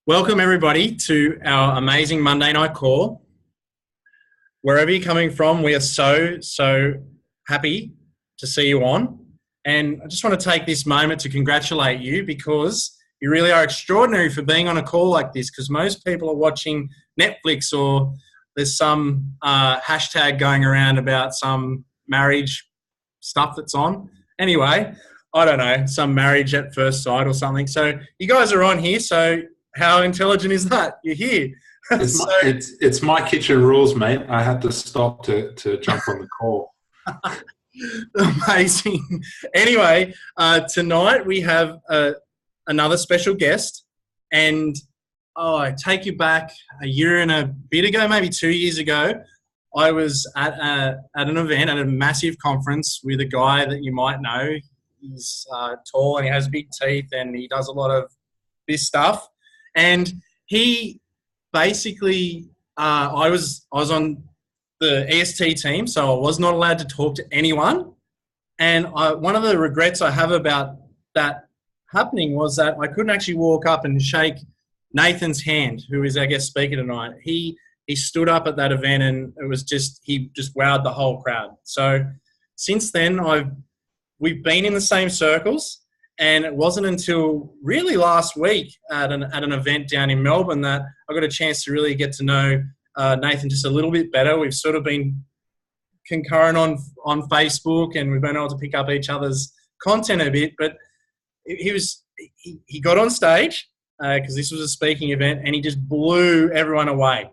Welcome, everybody, to our amazing Monday night call. Wherever you're coming from, we are so happy to see you on. And I just want to take this moment to congratulate you because you really are extraordinary for being on a call like this, because most people are watching Netflix or there's some hashtag going around about some marriage stuff that's on. Anyway, I don't know, some marriage at first sight or something. So you guys are on here, so how intelligent is that? You're here. It's my kitchen rules, mate. I had to stop to jump on the call. Amazing. Anyway, tonight we have another special guest, and I take you back a year and a bit ago, maybe 2 years ago. I was at an event at a massive conference with a guy that you might know. He's tall and he has big teeth and he does a lot of this stuff. And he basically, I was on the EST team, so I was not allowed to talk to anyone. And one of the regrets I have about that happening was that I couldn't actually walk up and shake Nathan's hand, who is our guest speaker tonight. He stood up at that event and he just wowed the whole crowd. So since then, we've been in the same circles. And it wasn't until really last week at an event down in Melbourne that I got a chance to really get to know Nathan just a little bit better. We've sort of been concurrent on Facebook, and we've been able to pick up each other's content a bit. But he got on stage because this was a speaking event, and he just blew everyone away.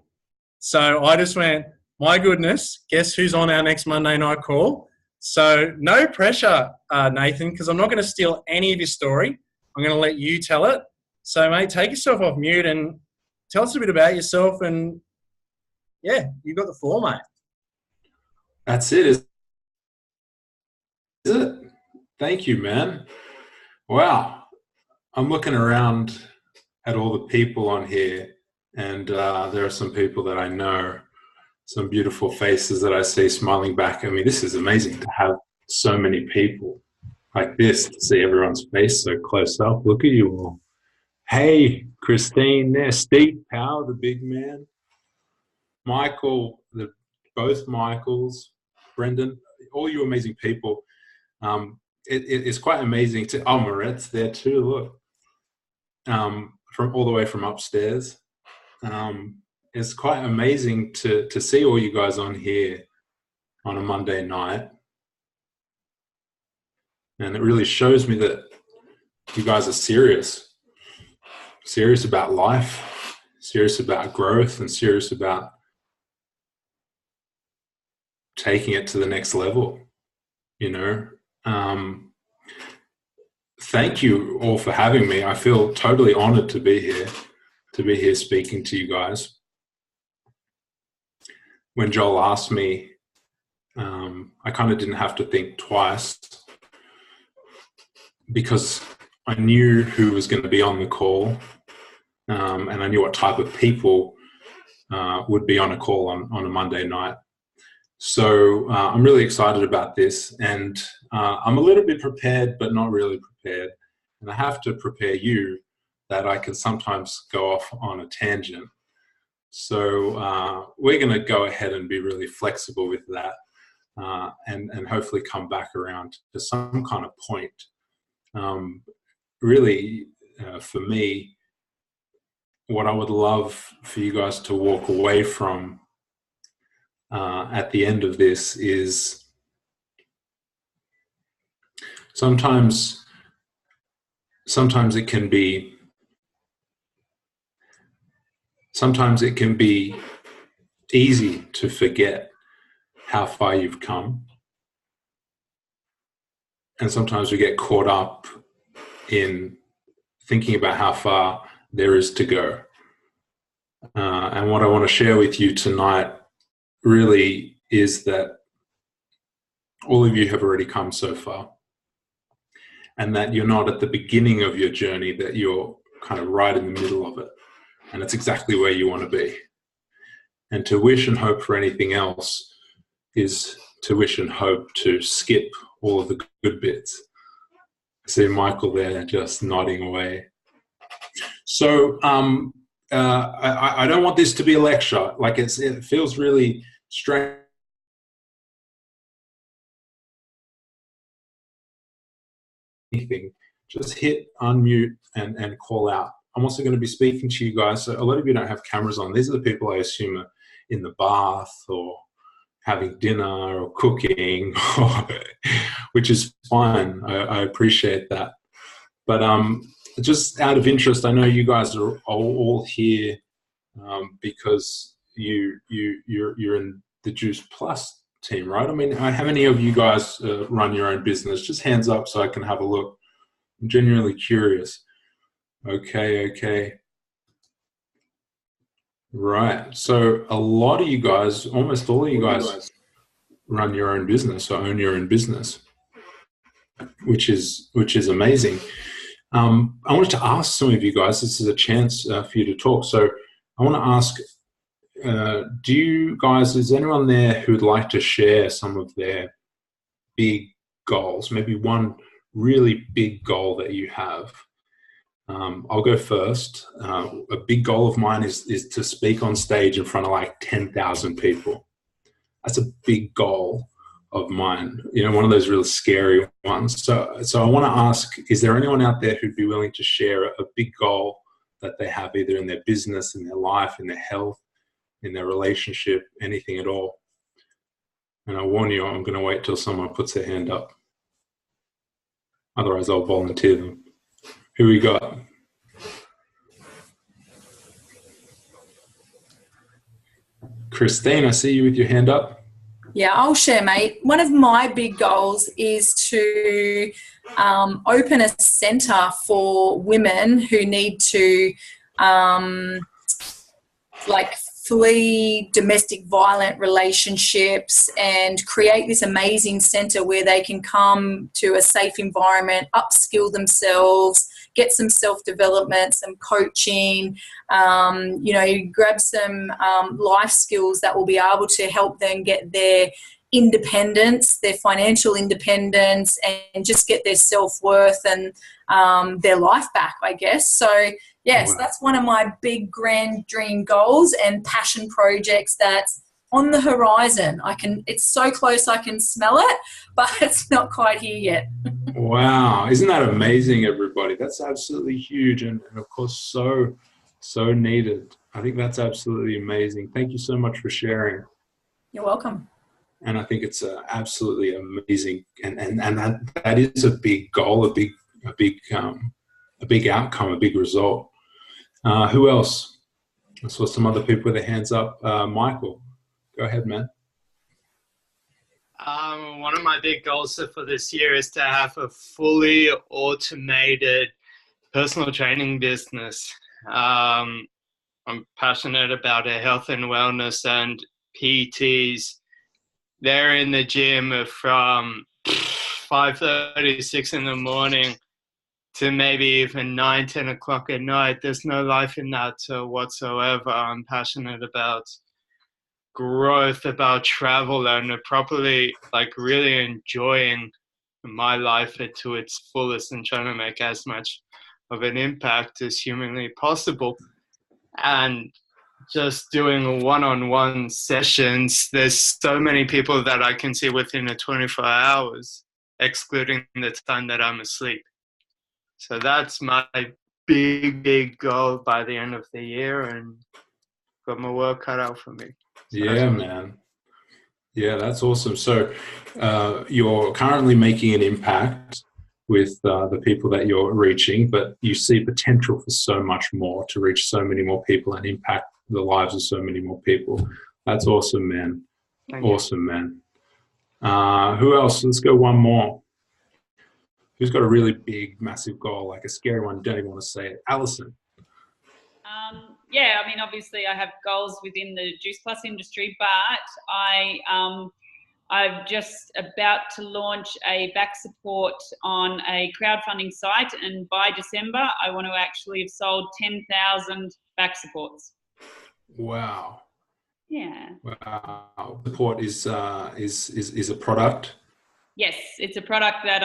So I just went, my goodness, guess who's on our next Monday night call? So no pressure, Nathan, because I'm not going to steal any of your story. I'm going to let you tell it. So, mate, take yourself off mute and tell us a bit about yourself. And, yeah, you've got the floor, mate. That's it, is it? Thank you, man. Wow. I'm looking around at all the people on here, and there are some people that I know. Some beautiful faces that I see smiling back at me. This is amazing to have so many people like this, to see everyone's face so close up. Look at you all. Hey, Christine there. Steve Power, the big man. Michael, both Michaels. Brendan, all you amazing people. It's quite amazing to... Oh, Moret's there too, look. From all the way from upstairs. It's quite amazing to see all you guys on here on a Monday night. And it really shows me that you guys are serious about life, serious about growth, and serious about taking it to the next level, you know. Thank you all for having me. I feel totally honored to be here speaking to you guys. When Joel asked me, I kind of didn't have to think twice because I knew who was going to be on the call, and I knew what type of people would be on a call on a Monday night. So I'm really excited about this, and I'm a little bit prepared, but not really prepared. And I have to prepare you that I can sometimes go off on a tangent. So we're going to go ahead and be really flexible with that, and hopefully come back around to some kind of point. Really, for me, what I would love for you guys to walk away from at the end of this is sometimes it can be easy to forget how far you've come. And sometimes we get caught up in thinking about how far there is to go. And what I want to share with you tonight really is that all of you have already come so far. And that you're not at the beginning of your journey, that you're kind of right in the middle of it. And it's exactly where you want to be. And to wish and hope for anything else is to wish and hope to skip all of the good bits. I see Michael there just nodding away. So I don't want this to be a lecture. Like it feels really strange. Anything, just hit unmute and call out. I'm also going to be speaking to you guys. So a lot of you don't have cameras on. These are the people I assume are in the bath or having dinner or cooking, which is fine. I appreciate that. But just out of interest, I know you guys are all here because you're in the Juice Plus team, right? I mean, how many of you guys run your own business? Just hands up so I can have a look. I'm genuinely curious. Okay. Right. So a lot of you guys, almost all of you guys run your own business or own your own business, which is amazing. I wanted to ask some of you guys, this is a chance for you to talk. So I want to ask, do you guys, is anyone there who would like to share some of their big goals, maybe one really big goal that you have? I'll go first. A big goal of mine is to speak on stage in front of like 10,000 people. That's a big goal of mine, one of those really scary ones. So I want to ask, is there anyone out there who'd be willing to share a big goal that they have either in their business, in their life, in their health, in their relationship, anything at all? And I warn you, I'm going to wait till someone puts their hand up. Otherwise, I'll volunteer them. Who we got? Christine, I see you with your hand up. Yeah, I'll share, mate. One of my big goals is to open a centre for women who need to flee domestic violent relationships and create this amazing centre where they can come to a safe environment, upskill themselves, get some self-development, some coaching, grab some life skills that will be able to help them get their independence, their financial independence, and just get their self-worth and their life back, I guess. So, yes, that's one of my big grand dream goals and passion projects that's on the horizon. It's so close I can smell it, but it's not quite here yet. Wow. Isn't that amazing, everybody? That's absolutely huge and of course so needed. I think that's absolutely amazing. Thank you so much for sharing. You're welcome. And I think it's absolutely amazing, and that is a big goal, a big outcome, a big result. Who else? I saw some other people with their hands up. Michael, go ahead, man. One of my big goals for this year is to have a fully automated personal training business. I'm passionate about health and wellness, and PTs. They're in the gym from 5:30, 6 in the morning to maybe even 9, 10 o'clock at night. There's no life in that whatsoever. I'm passionate about growth, about travel, and properly, really enjoying my life to its fullest and trying to make as much of an impact as humanly possible. And just doing one-on-one sessions, there's so many people that I can see within the 24 hours, excluding the time that I'm asleep. So that's my big goal by the end of the year, and got my work cut out for me. So yeah, man. Yeah, that's awesome. So you're currently making an impact with the people that you're reaching, but you see potential for so much more, to reach so many more people and impact the lives of so many more people. That's awesome, man. Awesome, man. Who else? Let's go one more. Who's got a really big, massive goal, like a scary one? Don't even want to say it. Alison. Yeah, I mean, obviously I have goals within the Juice Plus industry, but I'm just about to launch a back support on a crowdfunding site, and by December I want to actually have sold 10,000 back supports. Wow. Yeah. Wow. Support is a product. Yes, it's a product that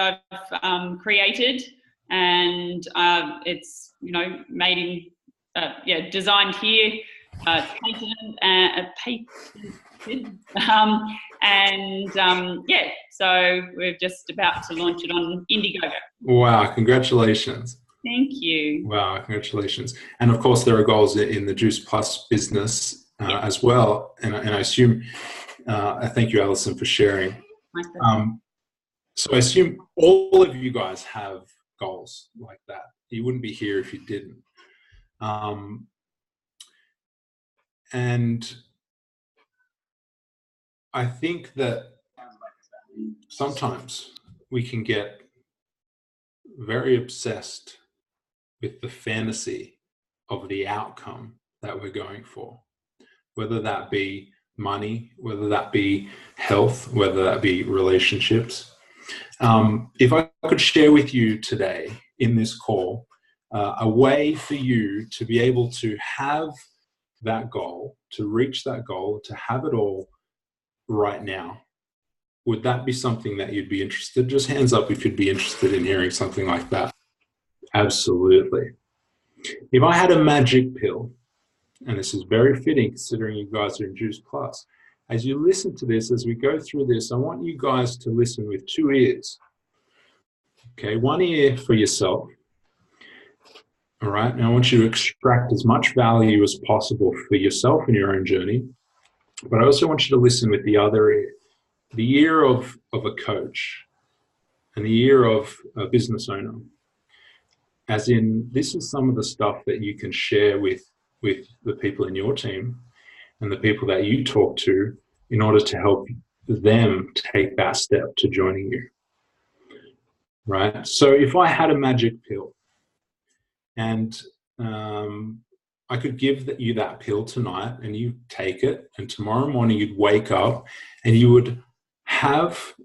I've created, and it's made in designed here. It's patented, so we're just about to launch it on Indiegogo. Wow, congratulations. Thank you. Wow, congratulations. And of course, there are goals in the Juice Plus business as well. And I assume, thank you, Alison, for sharing. So I assume all of you guys have goals like that. You wouldn't be here if you didn't. And I think that sometimes we can get very obsessed with the fantasy of the outcome that we're going for, whether that be money, whether that be health, whether that be relationships. If I could share with you today in this call a way for you to be able to have that goal, to reach that goal, to have it all right now, would that be something that you'd be interested? Just hands up if you'd be interested in hearing something like that. Absolutely. If I had a magic pill, and this is very fitting considering you guys are in Juice Plus, as you listen to this, as we go through this, I want you guys to listen with 2 ears. Okay, 1 ear for yourself. All right, now I want you to extract as much value as possible for yourself in your own journey, but I also want you to listen with the other ear, the ear of a coach and the ear of a business owner. As in, this is some of the stuff that you can share with the people in your team and the people that you talk to in order to help them take that step to joining you, right? So if I had a magic pill and I could give you that pill tonight and you take it, and tomorrow morning you'd wake up and you would have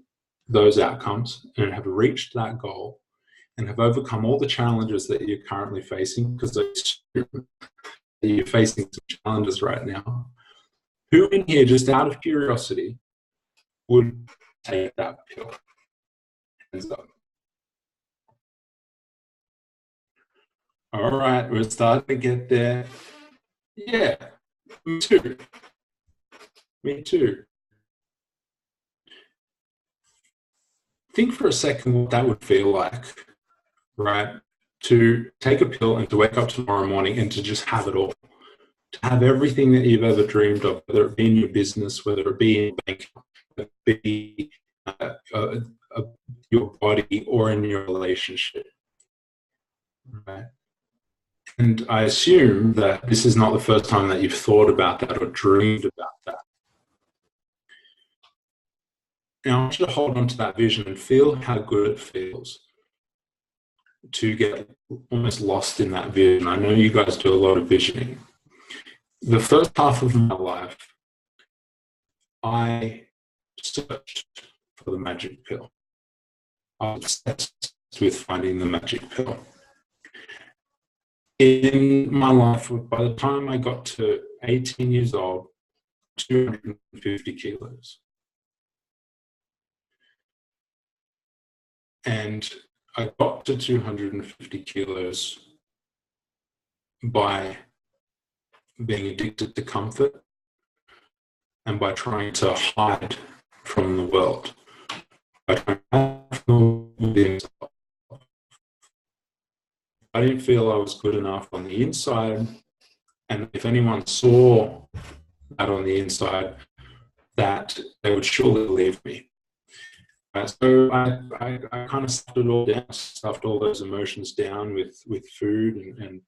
those outcomes and have reached that goal and have overcome all the challenges that you're currently facing, because you're facing some challenges right now. Who in here, just out of curiosity, would take that pill? Hands up. All right, we're starting to get there. Yeah, me too. Me too. Think for a second what that would feel like, right? To take a pill and to wake up tomorrow morning and to just have it all. To have everything that you've ever dreamed of, whether it be in your business, whether it be in bank, whether it be your body or in your relationship, right? And I assume that this is not the first time that you've thought about that or dreamed about that. Now I want you to hold on to that vision and feel how good it feels to get almost lost in that vision. I know you guys do a lot of visioning. The first half of my life, I searched for the magic pill. I was obsessed with finding the magic pill. In my life, by the time I got to 18 years old, 250 kilos. And I got to 250 kilos by being addicted to comfort and by trying to hide from the world. By trying to hide from the inside. I didn't feel I was good enough on the inside, and if anyone saw that on the inside, that they would surely leave me. So I kind of stuffed it all down, stuffed all those emotions down with food and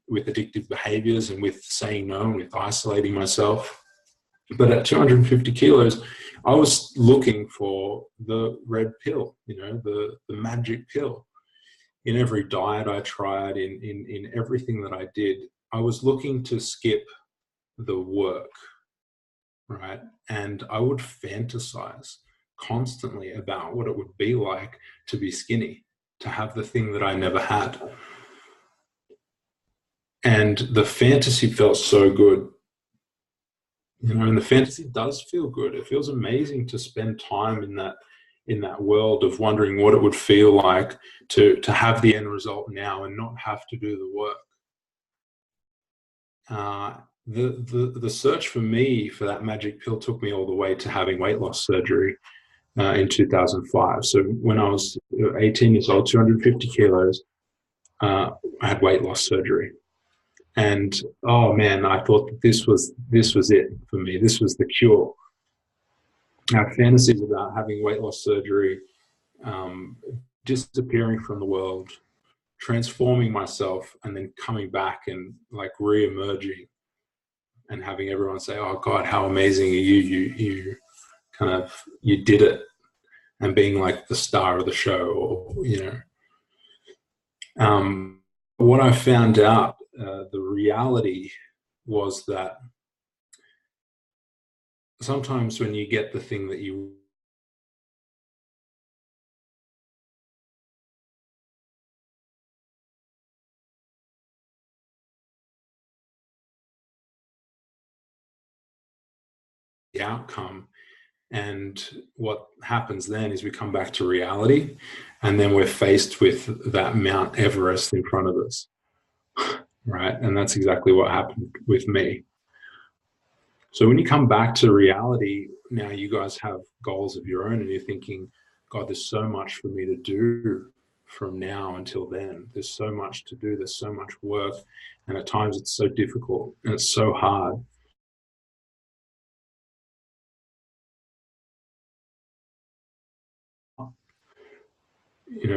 with addictive behaviors and with saying no and with isolating myself. But at 250 kilos, I was looking for the red pill, the magic pill. In every diet I tried, in everything that I did, I was looking to skip the work, right? And I would fantasize constantly about what it would be like to be skinny, to have the thing that I never had. And the fantasy felt so good. And the fantasy does feel good. It feels amazing to spend time in that world of wondering what it would feel like to have the end result now and not have to do the work. the search for me for that magic pill took me all the way to having weight loss surgery in 2005. So when I was 18 years old, 250 kilos, I had weight loss surgery. And oh man, I thought that this was it for me. This was the cure. I had fantasies about having weight loss surgery, disappearing from the world, transforming myself, and then coming back and like re-emerging and having everyone say, "Oh God, how amazing are you? You kind of you did it," and being like the star of the show, or what I found out, the reality was that sometimes when you get the thing that you the outcome, and what happens then is we come back to reality, and then we're faced with that Mount Everest in front of us, right? And that's exactly what happened with me. So when you come back to reality, now you guys have goals of your own and you're thinking, God, there's so much for me to do from now until then. There's so much to do. There's so much work. And at times it's so difficult and it's so hard.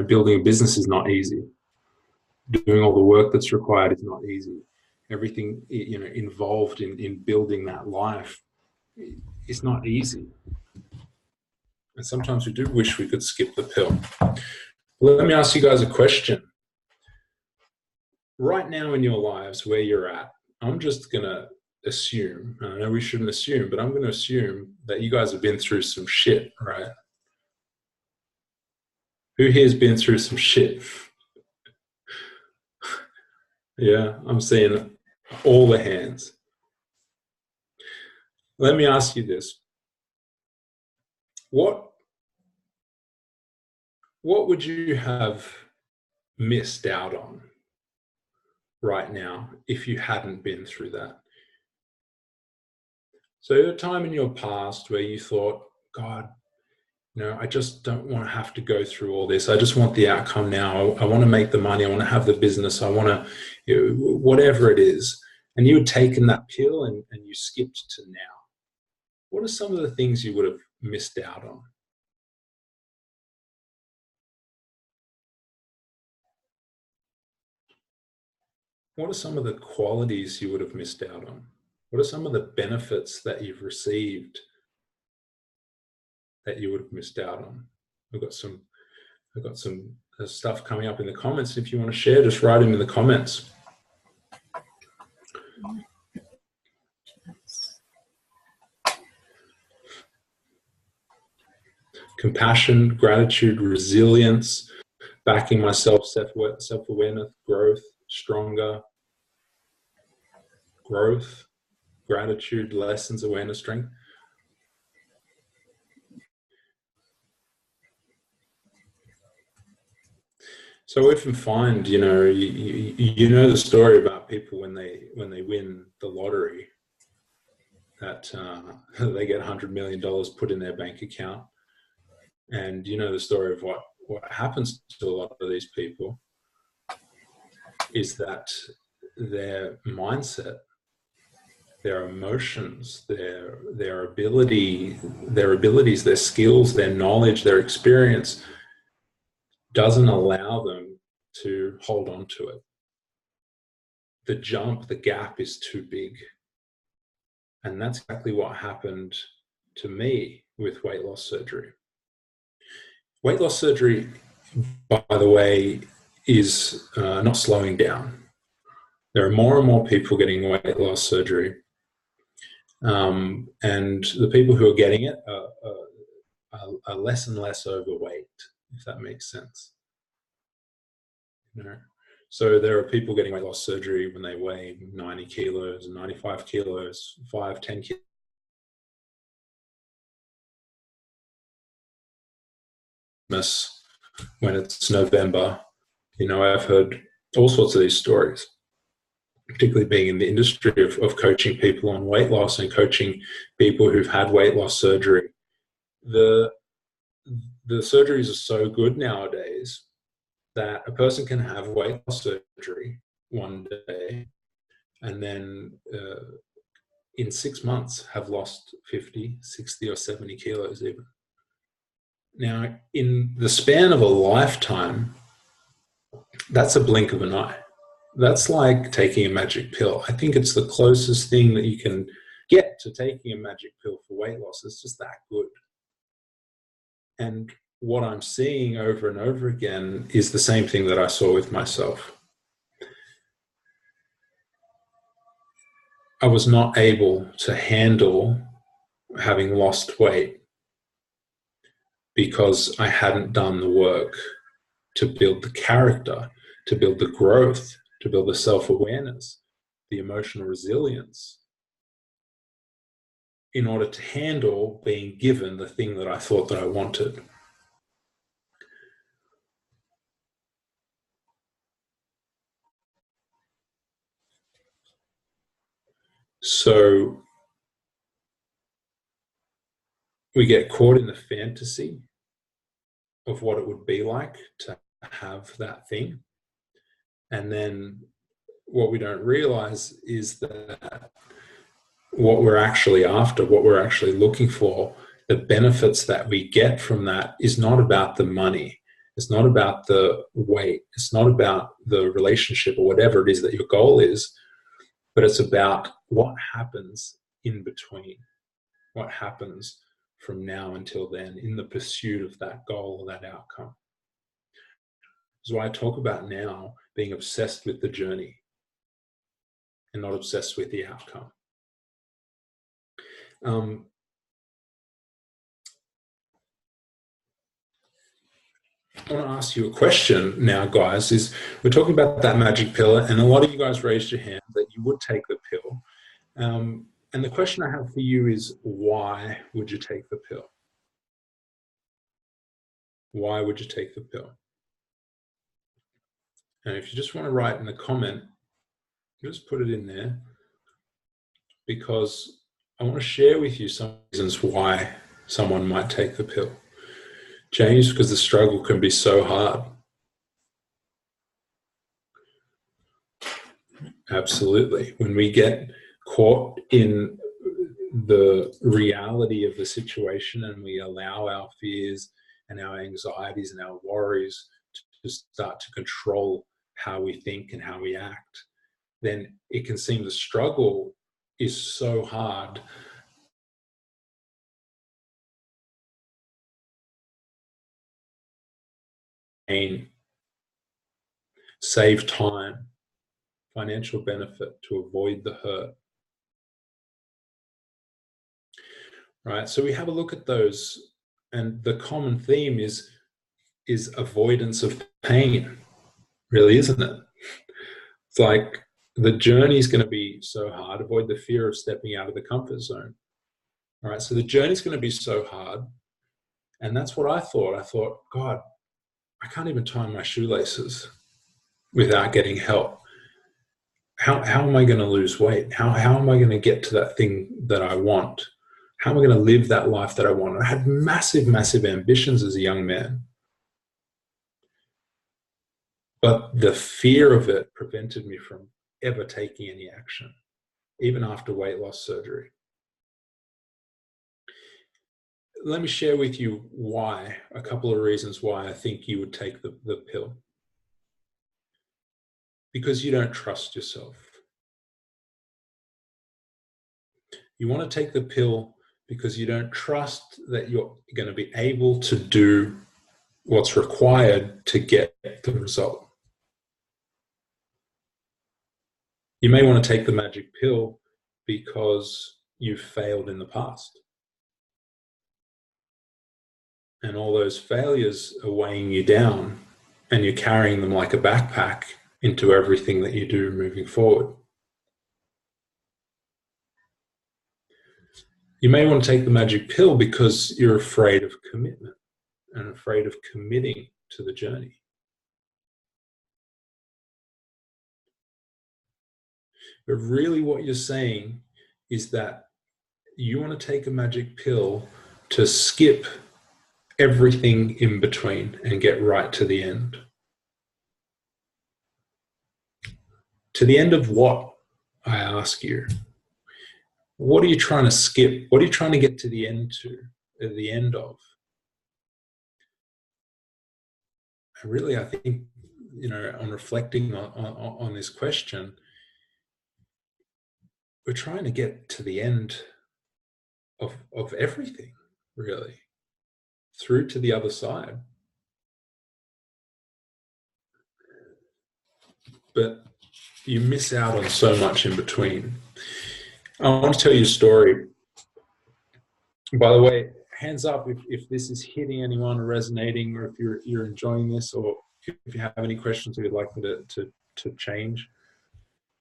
Building a business is not easy. Doing all the work that's required is not easy. Everything, involved in building that life is not easy. And sometimes we do wish we could skip the pill. Let me ask you guys a question. Right now in your lives, where you're at, I'm just going to assume, I know we shouldn't assume, but I'm going to assume that you guys have been through some shit, right? Who here's been through some shit? Yeah, I'm seeing all the hands. Let me ask you this. What would you have missed out on right now if you hadn't been through that? So a time in your past where you thought, God, I just don't want to have to go through all this. I just want the outcome now. I want to make the money. I want to have the business. I want to, whatever it is. And you had taken that pill and you skipped to now. What are some of the things you would have missed out on? What are some of the qualities you would have missed out on? What are some of the benefits that you've received that you would have missed out on? I've got some stuff coming up in the comments. If you want to share, just write them in the comments. Compassion, gratitude, resilience, backing myself, self-awareness, growth, stronger, growth, gratitude, lessons, awareness, strength. So I often find, you know the story about people when they win the lottery, that they get $100 million put in their bank account, and you know the story of what happens to a lot of these people is that their mindset, their emotions, their abilities, their skills, their knowledge, their experience doesn't allow them to hold on to it. The gap is too big. And that's exactly what happened to me with weight loss surgery. Weight loss surgery, by the way, is not slowing down. There are more and more people getting weight loss surgery. And the people who are getting it are less and less overweight, if that makes sense. So there are people getting weight loss surgery when they weigh 90 kilos, 95 kilos, 5, 10 kilos. When it's November, I've heard all sorts of these stories. particularly being in the industry of coaching people on weight loss and coaching people who've had weight loss surgery. The surgeries are so good nowadays that a person can have weight loss surgery one day and then in 6 months have lost 50, 60 or 70 kilos even. Now, in the span of a lifetime, that's a blink of an eye. That's like taking a magic pill. I think it's the closest thing that you can get to taking a magic pill for weight loss. It's just that good. And what I'm seeing over and over again is the same thing that I saw with myself. I was not able to handle having lost weight because I hadn't done the work to build the character, to build the growth, to build the self-awareness, the emotional resilience, in order to handle being given the thing that I thought that I wanted. So we get caught in the fantasy of what it would be like to have that thing. And then what we don't realize is that what we're actually after, what we're actually looking for, the benefits that we get from that is not about the money. It's not about the weight. It's not about the relationship or whatever it is that your goal is, but it's about what happens in between, what happens from now until then in the pursuit of that goal or that outcome. This is why I talk about now being obsessed with the journey and not obsessed with the outcome. I want to ask you a question now, guys. We're talking about that magic pill, and a lot of you guys raised your hand that you would take the pill. And the question I have for you is, why would you take the pill? Why would you take the pill? And if you just want to write in the comment, just put it in there, because I want to share with you some reasons why someone might take the pill. James, because the struggle can be so hard. Absolutely. When we get caught in the reality of the situation and we allow our fears and our anxieties and our worries to start to control how we think and how we act, then it can seem the struggle is so hard. And save time, financial benefit to avoid the hurt. Right, so we have a look at those, and the common theme is avoidance of pain, really, isn't it? It's like the journey is going to be so hard. Avoid the fear of stepping out of the comfort zone. All right, so the journey is going to be so hard, and that's what I thought. I thought, God, I can't even tie my shoelaces without getting help. How am I going to lose weight? How am I going to get to that thing that I want? How am I going to live that life that I want? I had massive, massive ambitions as a young man. But the fear of it prevented me from ever taking any action, even after weight loss surgery. Let me share with you why, a couple of reasons why I think you would take the pill. Because you don't trust yourself. You want to take the pill because you don't trust that you're going to be able to do what's required to get the result. You may want to take the magic pill because you've failed in the past. And all those failures are weighing you down, and you're carrying them like a backpack into everything that you do moving forward. You may want to take the magic pill because you're afraid of commitment and afraid of committing to the journey. But really what you're saying is that you want to take a magic pill to skip everything in between and get right to the end. To the end of what, I ask you? What are you trying to skip? What are you trying to get to the end at the end of? And really, I think, on reflecting on this question, we're trying to get to the end of everything, really, through to the other side. But you miss out on so much in between. I want to tell you a story. By the way, hands up if this is hitting anyone or resonating, or if you're enjoying this, or if you have any questions or you'd like me to change.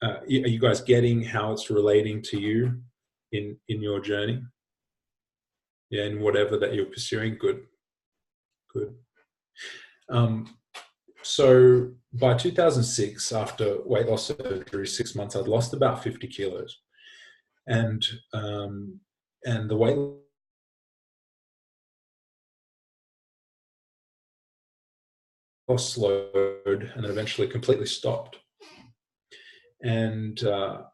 Are you guys getting how it's relating to you in your journey? Yeah, in whatever that you're pursuing. Good. So by 2006, after weight loss surgery, 6 months, I'd lost about 50 kilos, and the weight loss slowed and then eventually completely stopped. And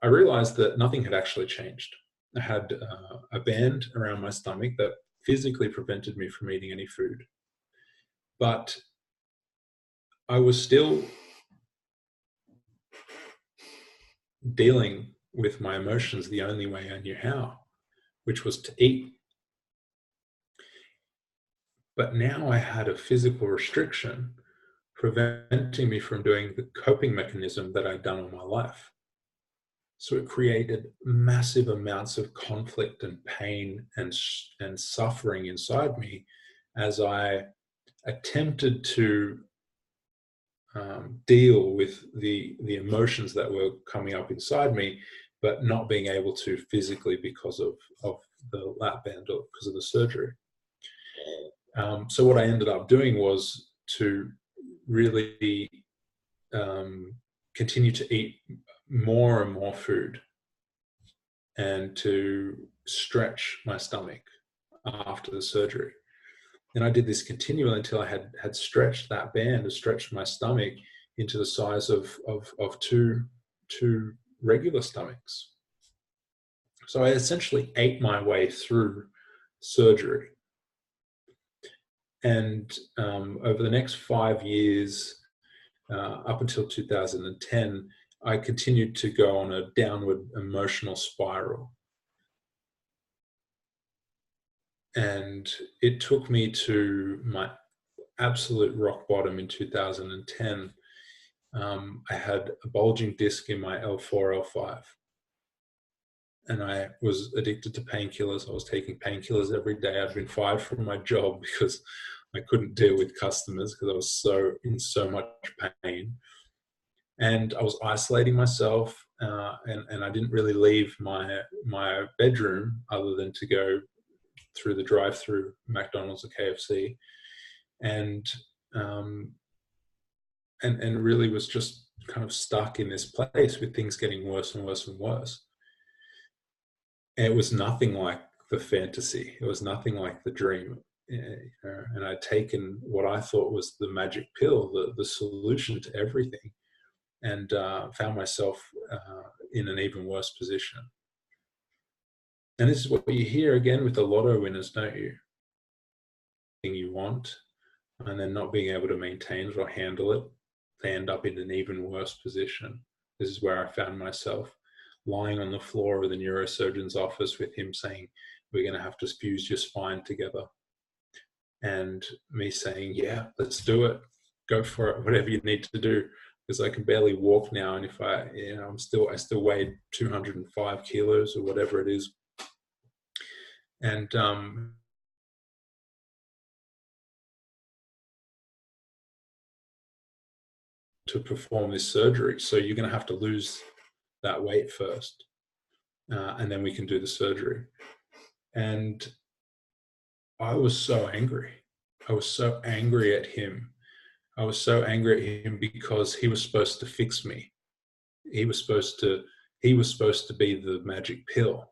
I realized that nothing had actually changed. I had a band around my stomach that physically prevented me from eating any food. But I was still dealing with my emotions the only way I knew how, which was to eat. But now I had a physical restriction preventing me from doing the coping mechanism that I'd done all my life. So it created massive amounts of conflict and pain and suffering inside me as I attempted to deal with the emotions that were coming up inside me, but not being able to physically because of the lap band or because of the surgery. So what I ended up doing was to really continue to eat more and more food and to stretch my stomach after the surgery. And I did this continually until I had stretched that band, and stretched my stomach into the size of two regular stomachs. So I essentially ate my way through surgery. And over the next 5 years, up until 2010, I continued to go on a downward emotional spiral. And it took me to my absolute rock bottom in 2010. I had a bulging disc in my L4, L5. And I was addicted to painkillers. I was taking painkillers every day. I'd been fired from my job because I couldn't deal with customers because I was in so much pain. And I was isolating myself, and I didn't really leave my bedroom other than to go through the drive-through McDonald's or KFC, and really was just kind of stuck in this place with things getting worse and worse and worse. And it was nothing like the fantasy. It was nothing like the dream. And I'd taken what I thought was the magic pill, the solution to everything, and found myself in an even worse position. And this is what you hear again with the lotto winners, don't you? You want, and then not being able to maintain it or handle it, they end up in an even worse position. This is where I found myself lying on the floor of the neurosurgeon's office with him saying, "We're going to have to fuse your spine together." And me saying, "Yeah, let's do it. Go for it. Whatever you need to do." Because I can barely walk now, and if I still weighed 205 kilos or whatever it is. And to perform this surgery, so you're going to have to lose that weight first, and then we can do the surgery. And I was so angry. I was so angry at him. I was so angry at him because he was supposed to fix me. He was supposed to he was supposed to be the magic pill.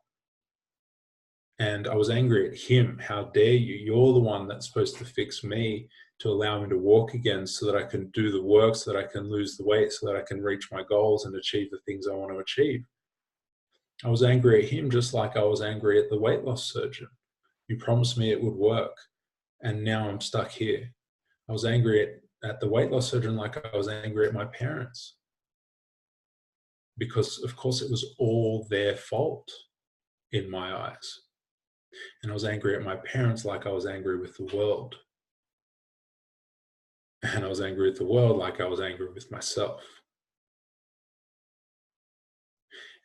And I was angry at him. How dare you? You're the one that's supposed to fix me, to allow me to walk again so that I can do the work, so that I can lose the weight, so that I can reach my goals and achieve the things I want to achieve. I was angry at him just like I was angry at the weight loss surgeon. You promised me it would work, and now I'm stuck here. I was angry at the weight loss surgeon like I was angry at my parents. Because, of course, it was all their fault in my eyes. And I was angry at my parents like I was angry with the world. And I was angry at the world like I was angry with myself.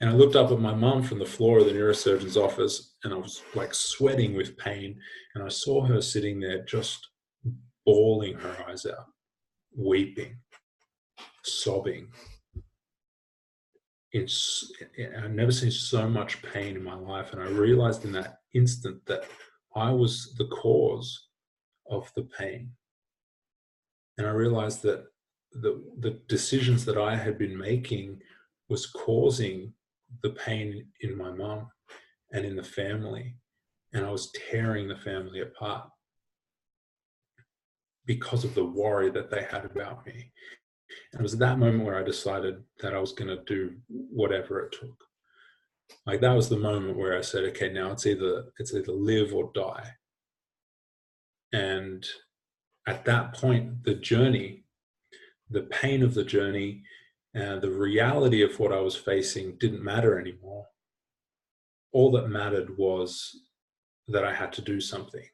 And I looked up at my mum from the floor of the neurosurgeon's office, and I was like sweating with pain. And I saw her sitting there just bawling her eyes out, weeping, sobbing. I've never seen so much pain in my life. And I realized in that instant that I was the cause of the pain. And I realized that the decisions that I had been making was causing the pain in my mum and in the family. And I was tearing the family apart because of the worry that they had about me. And it was that moment where I decided that I was going to do whatever it took. Like, that was the moment where I said, okay, now it's either live or die. And at that point, the journey, the pain of the journey, the reality of what I was facing didn't matter anymore. All that mattered was that I had to do something.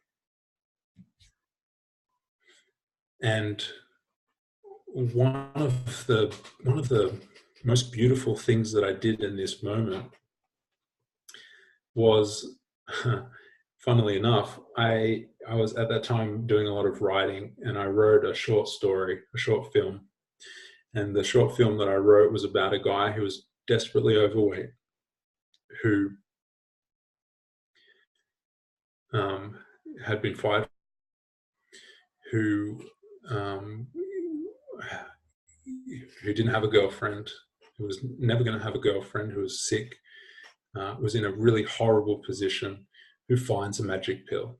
And one of the most beautiful things that I did in this moment was, funnily enough, I was at that time doing a lot of writing, and I wrote a short story, a short film. And the short film that I wrote was about a guy who was desperately overweight, who had been fired, who didn't have a girlfriend, who was never going to have a girlfriend, who was sick, was in a really horrible position, who finds a magic pill.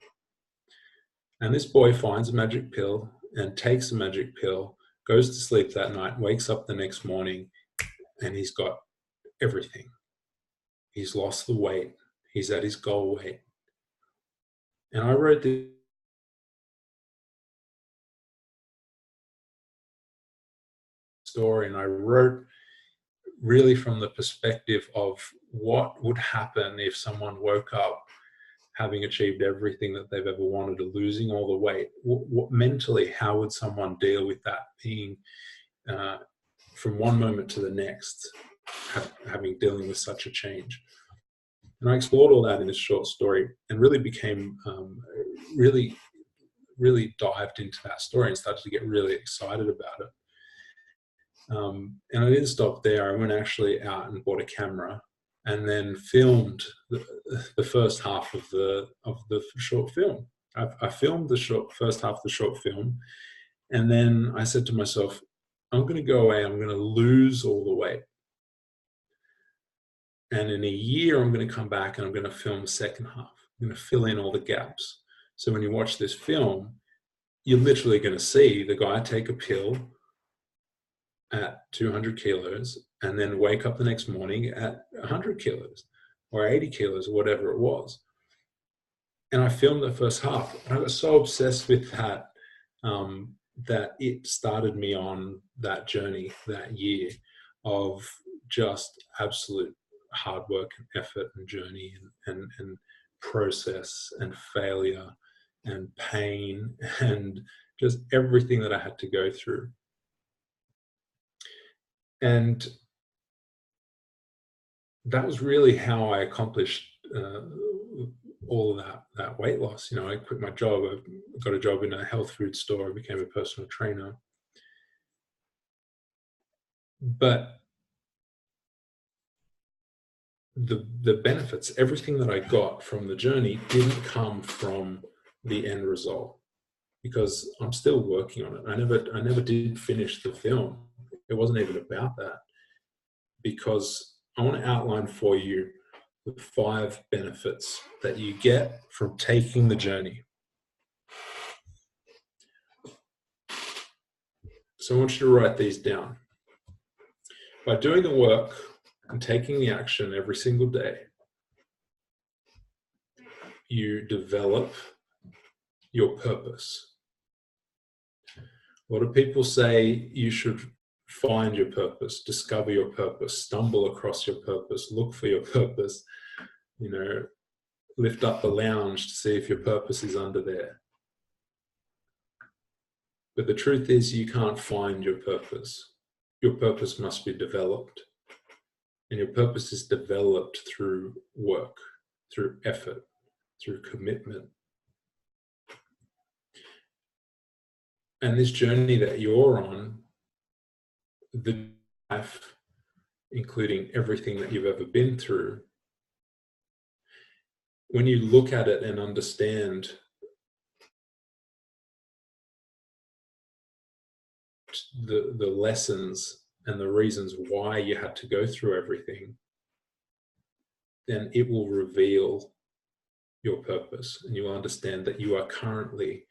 And this boy finds a magic pill and takes the magic pill, goes to sleep that night, wakes up the next morning, and he's got everything. He's lost the weight. He's at his goal weight. And I wrote this story, and I wrote really from the perspective of what would happen if someone woke up having achieved everything that they've ever wanted, or losing all the weight. What mentally, how would someone deal with that, being from one moment to the next, dealing with such a change? And I explored all that in this short story, and really became really dived into that story and started to get really excited about it. And I didn't stop there. I went actually out and bought a camera, and then filmed the first half of the short film. I filmed the first half of the short film, and then I said to myself, I'm going to go away. I'm going to lose all the weight. And in a year, I'm going to come back and I'm going to film the second half. I'm going to fill in all the gaps. So when you watch this film, you're literally going to see the guy take a pill at 200 kilos and then wake up the next morning at 100 kilos or 80 kilos or whatever it was. And I filmed the first half. And I got so obsessed with that that it started me on that journey that year of just absolute hard work and effort and journey and process and failure and pain and just everything that I had to go through. And that was really how I accomplished all of that weight loss. You know, I quit my job. I got a job in a health food store. I became a personal trainer. But the benefits, everything that I got from the journey didn't come from the end result, because I'm still working on it. I never did finish the film. It wasn't even about that, because I want to outline for you the 5 benefits that you get from taking the journey. So I want you to write these down. By doing the work and taking the action every single day, you develop your purpose. A lot of people say you should find your purpose, discover your purpose, stumble across your purpose, look for your purpose, lift up the lounge to see if your purpose is under there. But the truth is, you can't find your purpose. Your purpose must be developed. And your purpose is developed through work, through effort, through commitment. And this journey that you're on, the life, including everything that you've ever been through, when you look at it and understand the lessons and the reasons why you had to go through everything, then it will reveal your purpose, and you will understand that you are currently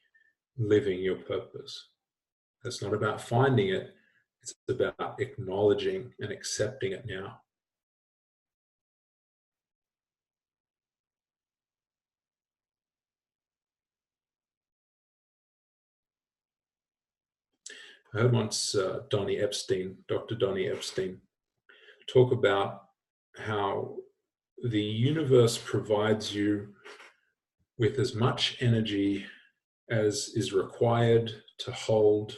living your purpose. It's not about finding it, it's about acknowledging and accepting it now. I heard once Dr. Donnie Epstein, talk about how the universe provides you with as much energy as is required to hold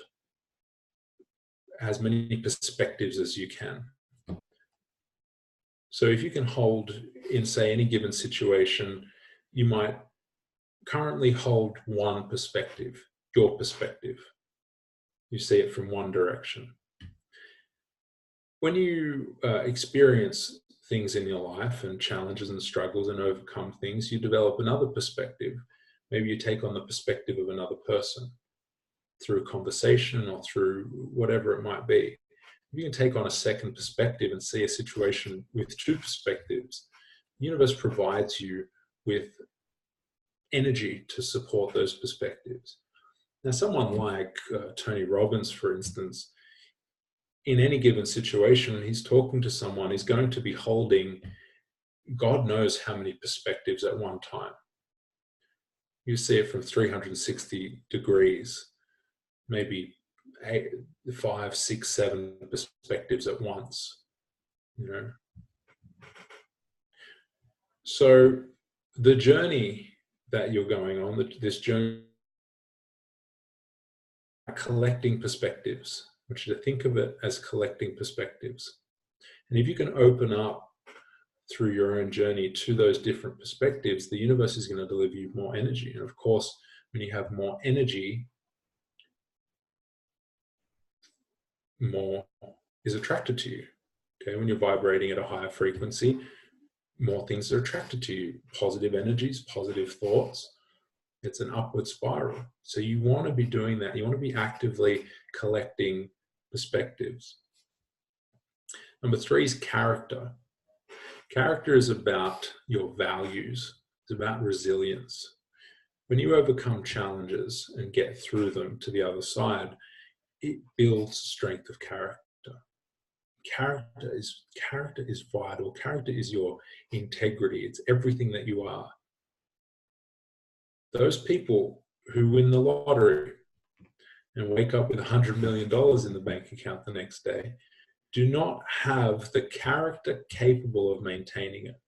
as many perspectives as you can. So if you can hold in, say, any given situation, you might currently hold one perspective, your perspective. You see it from one direction. When you experience things in your life and challenges and struggles and overcome things, you develop another perspective. Maybe you take on the perspective of another person through conversation or through whatever it might be. You can take on a second perspective and see a situation with 2 perspectives. The universe provides you with energy to support those perspectives. Now, someone like Tony Robbins, for instance, in any given situation, when he's talking to someone, he's going to be holding God knows how many perspectives at one time. You see it from 360 degrees, maybe 8, 5, 6, 7 perspectives at once. So the journey that you're going on, this journey, collecting perspectives. I want you to think of it as collecting perspectives. And if you can open up through your own journey to those different perspectives, the universe is going to deliver you more energy. And of course, when you have more energy, more is attracted to you. Okay, when you're vibrating at a higher frequency, more things are attracted to you. Positive energies, positive thoughts. It's an upward spiral. So you want to be doing that. You want to be actively collecting perspectives. Number 3 is character. Character is about your values. It's about resilience. When you overcome challenges and get through them to the other side, it builds strength of character. Character is vital. Character is your integrity. It's everything that you are. Those people who win the lottery and wake up with $100 million in the bank account the next day do not have the character capable of maintaining it.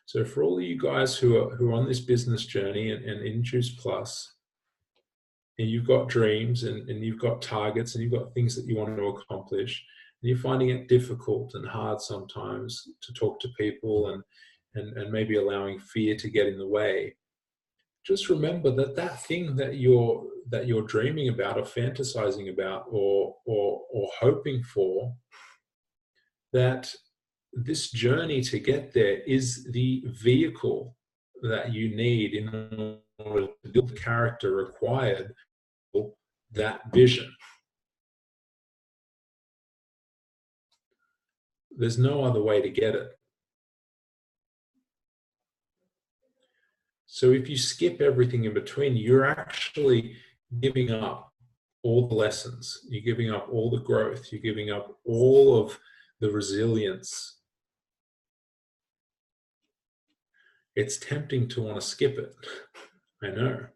So for all of you guys who are on this business journey and in Juice Plus, and you've got dreams and you've got targets and you've got things that you want to accomplish, and you're finding it difficult and hard sometimes to talk to people and maybe allowing fear to get in the way, just remember that thing that you're dreaming about or fantasizing about or hoping for, that this journey to get there is the vehicle that you need in order to build the character required for that vision. there's no other way to get it. So if you skip everything in between, you're actually giving up all the lessons, you're giving up all the growth, you're giving up all of the resilience. It's tempting to want to skip it. I know.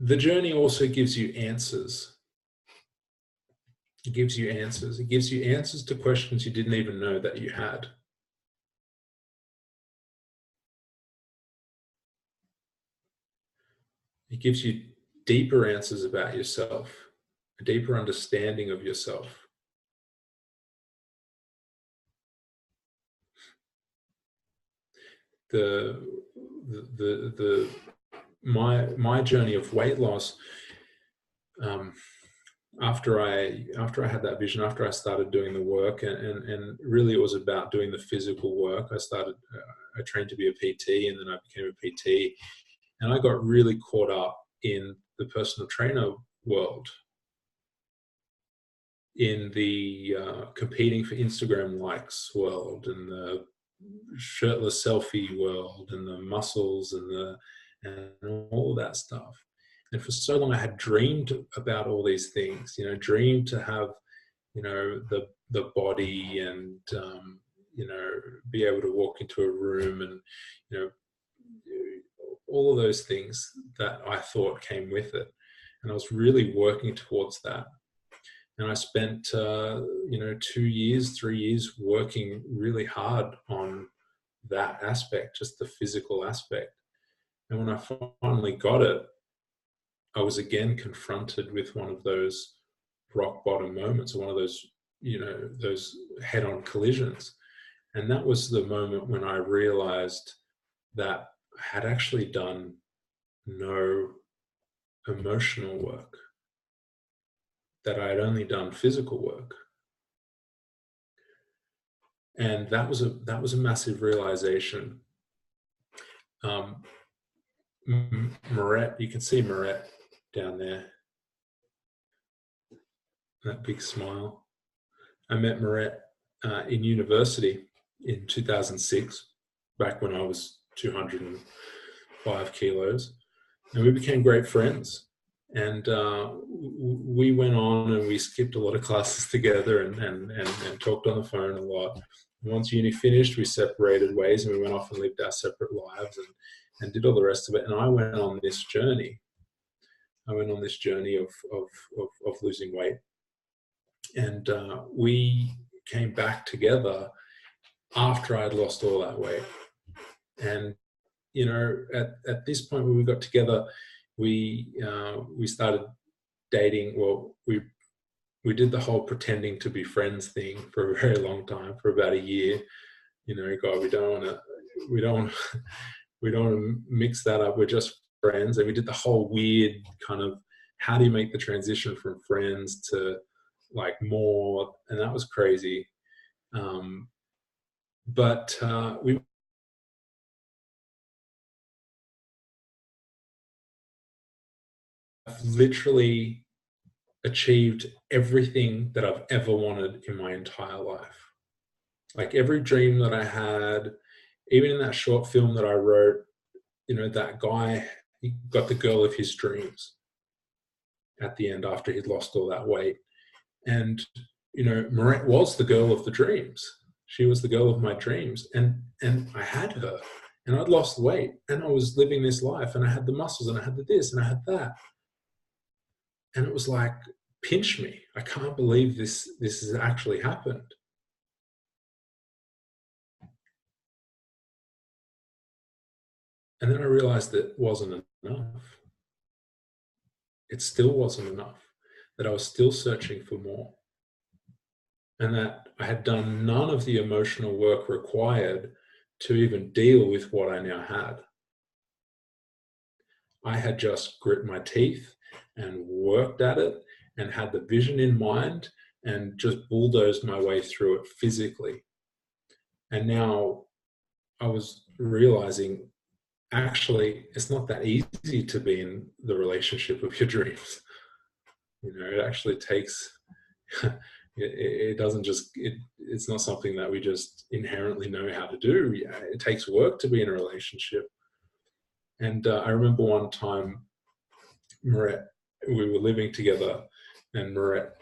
The journey also gives you answers. It gives you answers. It gives you answers to questions you didn't even know that you had. It gives you deeper answers about yourself, a deeper understanding of yourself. My journey of weight loss, after I had that vision, after I started doing the work, and really it was about doing the physical work. I trained to be a PT, and then I became a PT, and I got really caught up in the personal trainer world, in the competing for Instagram likes world, and the shirtless selfie world, and the muscles, and all of that stuff. And for so long I had dreamed about all these things, dreamed to have, the body, and, be able to walk into a room, and, all of those things that I thought came with it. And I was really working towards that. And I spent, 2 years, 3 years working really hard on that aspect, just the physical aspect. And when I finally got it, I was again confronted with one of those rock bottom moments, or one of those, those head-on collisions. And that was the moment when I realized that I had actually done no emotional work, that I had only done physical work. And that was a massive realization. Moret, you can see Moret down there, that big smile. I met Moret in university in 2006, back when I was 205 kilos, and we became great friends. And we went on and we skipped a lot of classes together, and talked on the phone a lot. Once uni finished, we separated ways, and we went off and lived our separate lives, and did all the rest of it. And I went on this journey. Of losing weight. And we came back together after I'd lost all that weight. And, at this point when we got together, we started dating. Well, we did the whole pretending to be friends thing for a very long time, for about a year. God, we don't want to mix that up. We're just friends. And we did the whole weird kind of, how do you make the transition from friends to like more? And that was crazy. But we literally achieved everything that I've ever wanted in my entire life. Like every dream that I had, even in that short film that I wrote, that guy, he got the girl of his dreams at the end after he'd lost all that weight. And, Moret was the girl of the dreams. She was the girl of my dreams. And I had her, and I'd lost weight, and I was living this life, and I had the muscles, and I had the this, and I had that. And it was like, pinch me. I can't believe this has actually happened. And then I realized that it wasn't enough. It still wasn't enough, that I was still searching for more. And that I had done none of the emotional work required to even deal with what I now had. I had just grit my teeth and worked at it, and had the vision in mind, and just bulldozed my way through it physically. And now I was realizing actually, it's not that easy to be in the relationship of your dreams. You know, it actually takes, it doesn't just, it's not something that we just inherently know how to do. Yeah, it takes work to be in a relationship. And I remember one time, Marette, we were living together, and Marette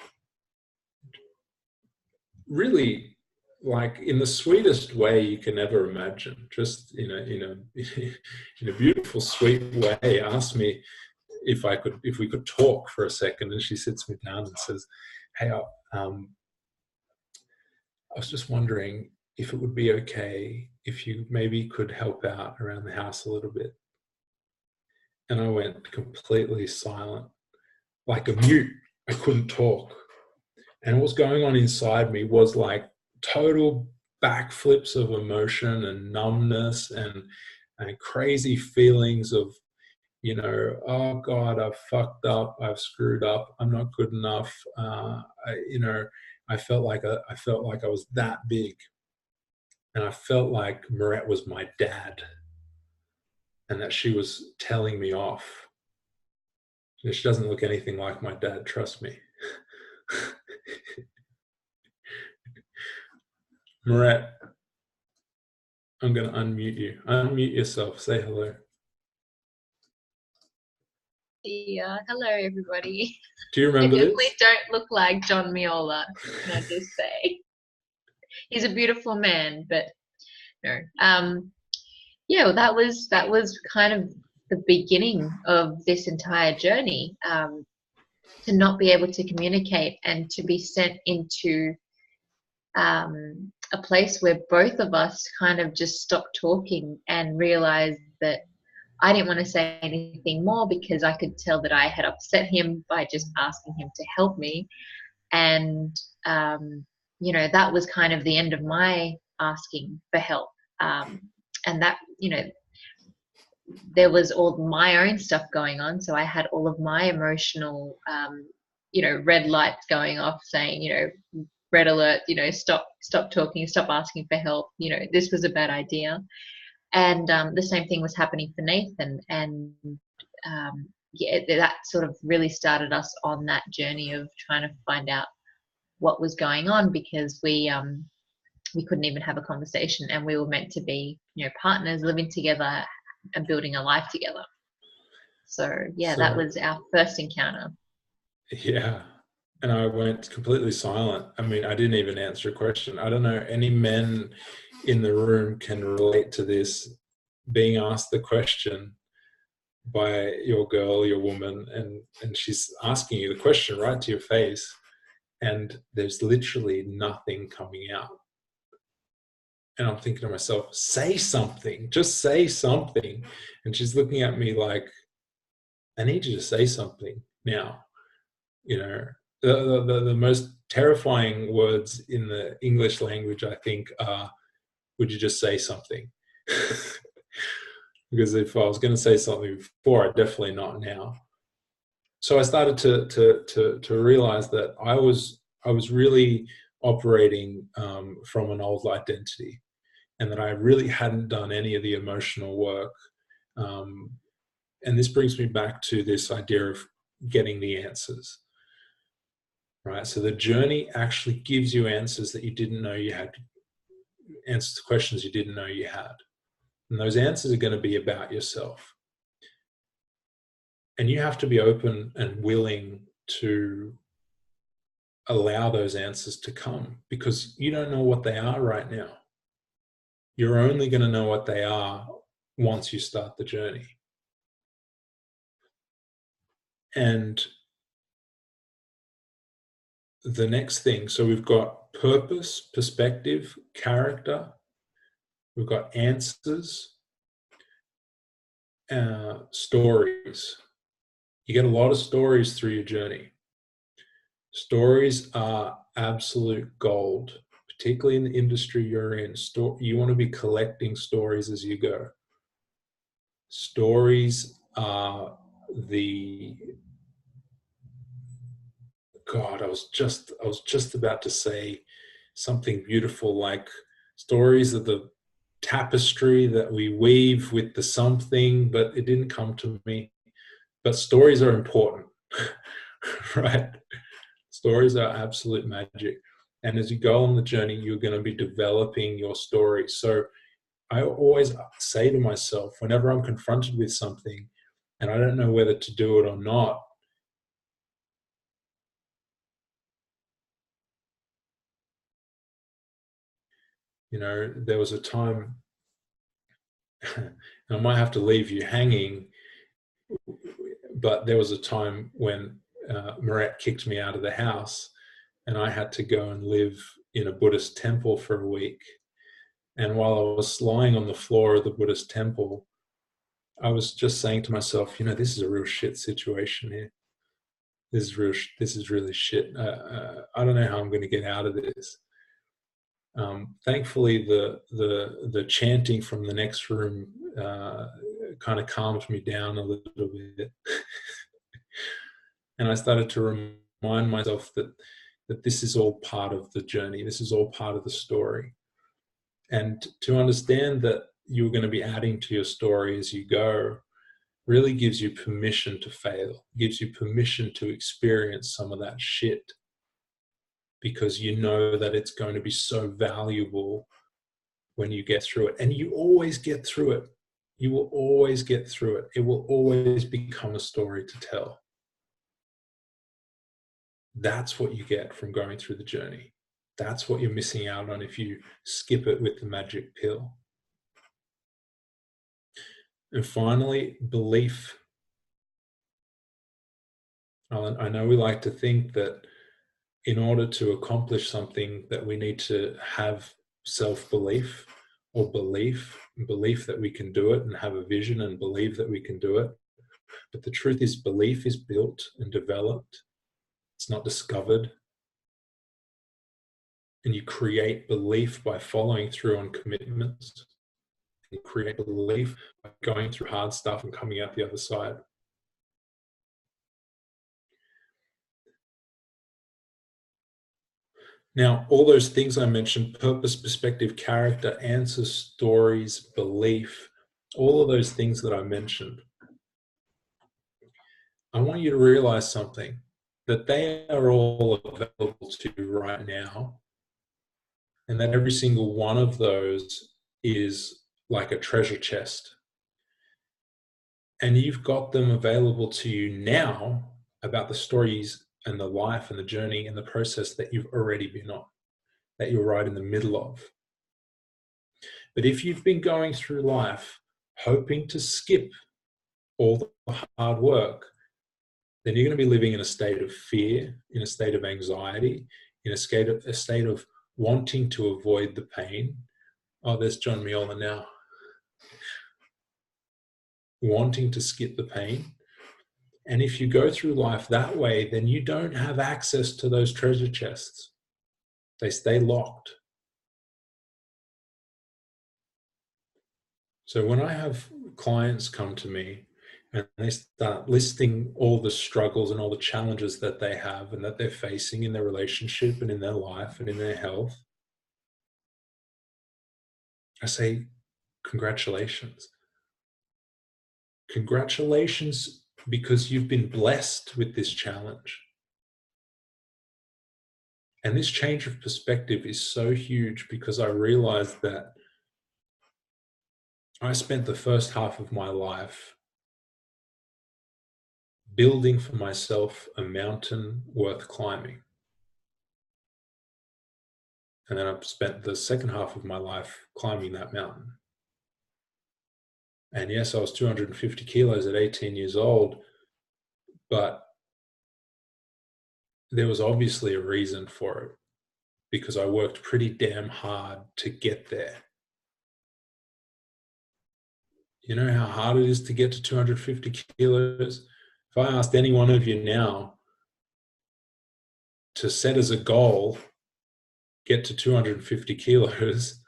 really, like, in the sweetest way you can ever imagine, just in a beautiful, sweet way, asked me if we could talk for a second. And she sits me down and says, "Hey, I was just wondering if it would be okay if you maybe could help out around the house a little bit." And I went completely silent, like a mute. I couldn't talk. And what's going on inside me was like total backflips of emotion and numbness and crazy feelings of, oh God, I've fucked up, I've screwed up, I'm not good enough. I felt like I was that big, and I felt like Marette was my dad, and that she was telling me off. She doesn't look anything like my dad, trust me. Marette, I'm going to unmute you. Unmute yourself. Say hello. Yeah, hello everybody. Do you remember I this? definitely don't look like John Meola, can I just say. He's a beautiful man, but no. Yeah, well, that was kind of the beginning of this entire journey. To not be able to communicate and to be sent into a place where both of us kind of just stopped talking and realized that I didn't want to say anything more because I could tell that I had upset him by just asking him to help me. And, that was kind of the end of my asking for help. And that, there was all my own stuff going on. So I had all of my emotional, red lights going off saying, red alert, stop talking, stop asking for help. This was a bad idea. And the same thing was happening for Nathan. And that sort of really started us on that journey of trying to find out what was going on, because we couldn't even have a conversation, and we were meant to be, partners living together and building a life together. So that was our first encounter. Yeah. And I went completely silent. I mean, I didn't even answer a question. I don't know, any men in the room can relate to this, being asked the question by your girl, your woman, and she's asking you the question right to your face, and there's literally nothing coming out. And I'm thinking to myself, say something, just say something. And she's looking at me like, I need you to say something now. The most terrifying words in the English language, I think, are, would you just say something? Because if I was going to say something before, I'd definitely not now. So I started to realize that I was really operating from an old identity, and that I really hadn't done any of the emotional work. And this brings me back to this idea of getting the answers. Right, so the journey actually gives you answers that you didn't know you had, answers to questions you didn't know you had. And those answers are going to be about yourself. And you have to be open and willing to allow those answers to come, because you don't know what they are right now. You're only going to know what they are once you start the journey. And the next thing, so we've got purpose, perspective, character, we've got answers, stories. You get a lot of stories through your journey. Stories are absolute gold, particularly in the industry you're in. You want to be collecting stories as you go. Stories are God, I was just about to say something beautiful, like stories are the tapestry that we weave with the something, but it didn't come to me. But stories are important, right? Stories are absolute magic. And as you go on the journey, you're going to be developing your story. So I always say to myself, whenever I'm confronted with something and I don't know whether to do it or not, you know, there was a time, I might have to leave you hanging, but there was a time when Marat kicked me out of the house and I had to go and live in a Buddhist temple for a week. And while I was lying on the floor of the Buddhist temple, I was just saying to myself, you know, this is a real shit situation here. This is really shit. I don't know how I'm going to get out of this. Thankfully, the chanting from the next room kind of calmed me down a little bit. And I started to remind myself that this is all part of the journey. This is all part of the story. And to understand that you're going to be adding to your story as you go really gives you permission to fail, gives you permission to experience some of that shit, because you know that it's going to be so valuable when you get through it. And you always get through it. You will always get through it. It will always become a story to tell. That's what you get from going through the journey. That's what you're missing out on if you skip it with the magic pill. And finally, belief. I know we like to think that in order to accomplish something that we need to have self-belief or belief that we can do it, and have a vision and believe that we can do it. But the truth is, belief is built and developed. It's not discovered. And you create belief by following through on commitments. You create belief by going through hard stuff and coming out the other side. Now, all those things I mentioned, purpose, perspective, character, answers, stories, belief, all of those things that I mentioned, I want you to realize something, that they are all available to you right now, and that every single one of those is like a treasure chest. And you've got them available to you now about the stories and the life and the journey and the process that you've already been on, that you're right in the middle of. But if you've been going through life hoping to skip all the hard work, then you're going to be living in a state of fear, in a state of anxiety, in a state of wanting to avoid the pain. Oh, there's John Meola now. Wanting to skip the pain. And if you go through life that way, then you don't have access to those treasure chests. They stay locked. So when I have clients come to me and they start listing all the struggles and all the challenges that they have and that they're facing in their relationship and in their life and in their health, I say, congratulations. Congratulations, because you've been blessed with this challenge. And this change of perspective is so huge, because I realized that I spent the first half of my life building for myself a mountain worth climbing. And then I've spent the second half of my life climbing that mountain. And yes, I was 250 kilos at 18 years old, but there was obviously a reason for it, because I worked pretty damn hard to get there. You know how hard it is to get to 250 kilos? If I asked any one of you now to set as a goal, get to 250 kilos,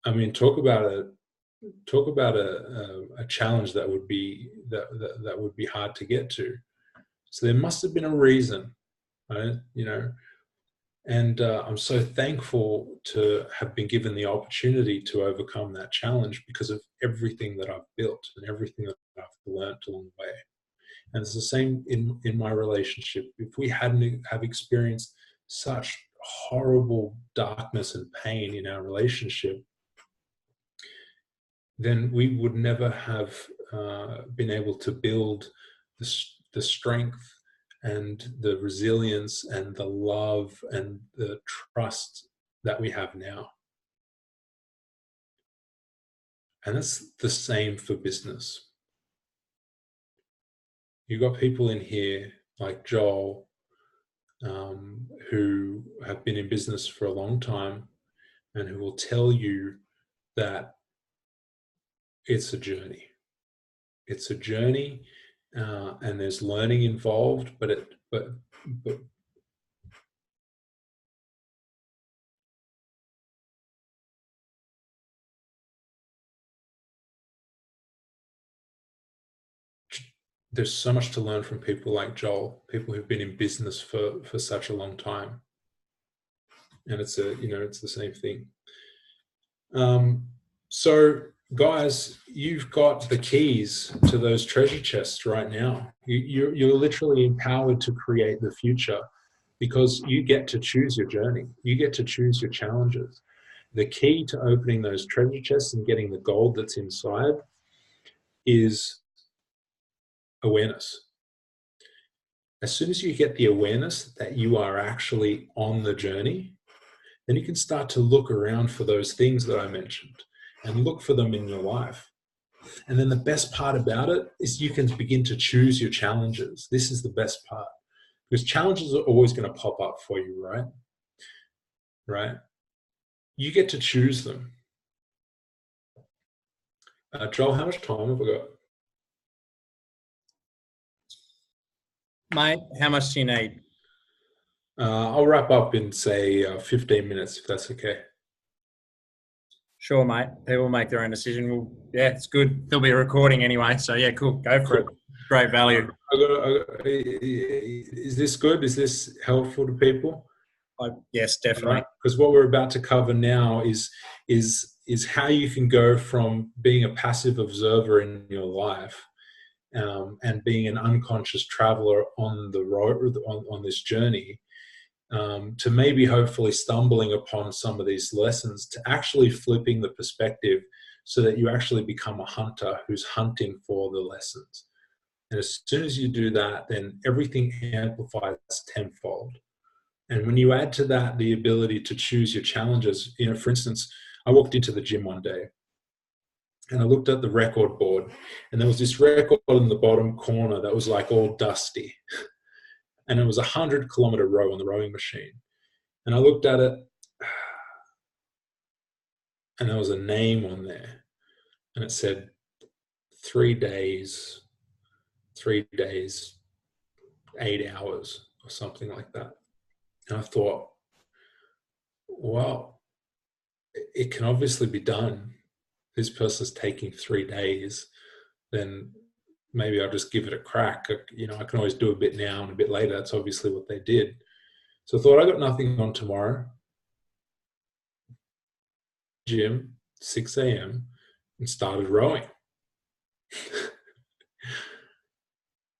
I mean, talk about a challenge that would be hard to get to. So there must have been a reason, right? You know, And I'm so thankful to have been given the opportunity to overcome that challenge because of everything that I've built and everything that I've learned along the way. And it's the same in my relationship. If we hadn't have experienced such horrible darkness and pain in our relationship, then we would never have been able to build the strength and the resilience and the love and the trust that we have now. And it's the same for business. You've got people in here like Joel, who have been in business for a long time and who will tell you that it's a journey. It's a journey, and there's learning involved, but there's so much to learn from people like Joel, people who've been in business for such a long time. And it's the same thing. So guys, you've got the keys to those treasure chests right now. You're literally empowered to create the future because you get to choose your journey. You get to choose your challenges. The key to opening those treasure chests and getting the gold that's inside is awareness. As soon as you get the awareness that you are actually on the journey, then you can start to look around for those things that I mentioned and look for them in your life. And then the best part about it is you can begin to choose your challenges. This is the best part, because challenges are always going to pop up for you, right? Right? You get to choose them. Joel, how much time have I got? Mate, how much do you need? I'll wrap up in, say, 15 minutes, if that's okay. Sure, mate. People make their own decision. Well, yeah, it's good. There'll be a recording anyway. So, yeah, cool. Go for it. Great value. Is this good? Is this helpful to people? Yes, definitely. Because what we're about to cover now is how you can go from being a passive observer in your life and being an unconscious traveler on the road on this journey, to maybe hopefully stumbling upon some of these lessons, to actually flipping the perspective so that you actually become a hunter who's hunting for the lessons. And as soon as you do that, then everything amplifies tenfold. And when you add to that the ability to choose your challenges, for instance, I walked into the gym one day and I looked at the record board, and there was this record in the bottom corner that was like all dusty. And it was a 100-kilometer row on the rowing machine. And I looked at it, and there was a name on there. And it said 3 days, 8 hours, or something like that. And I thought, well, it can obviously be done. This person's taking 3 days, then maybe I'll just give it a crack. I can always do a bit now and a bit later. That's obviously what they did. So I thought, I got nothing on tomorrow. Gym, 6 a.m. and started rowing.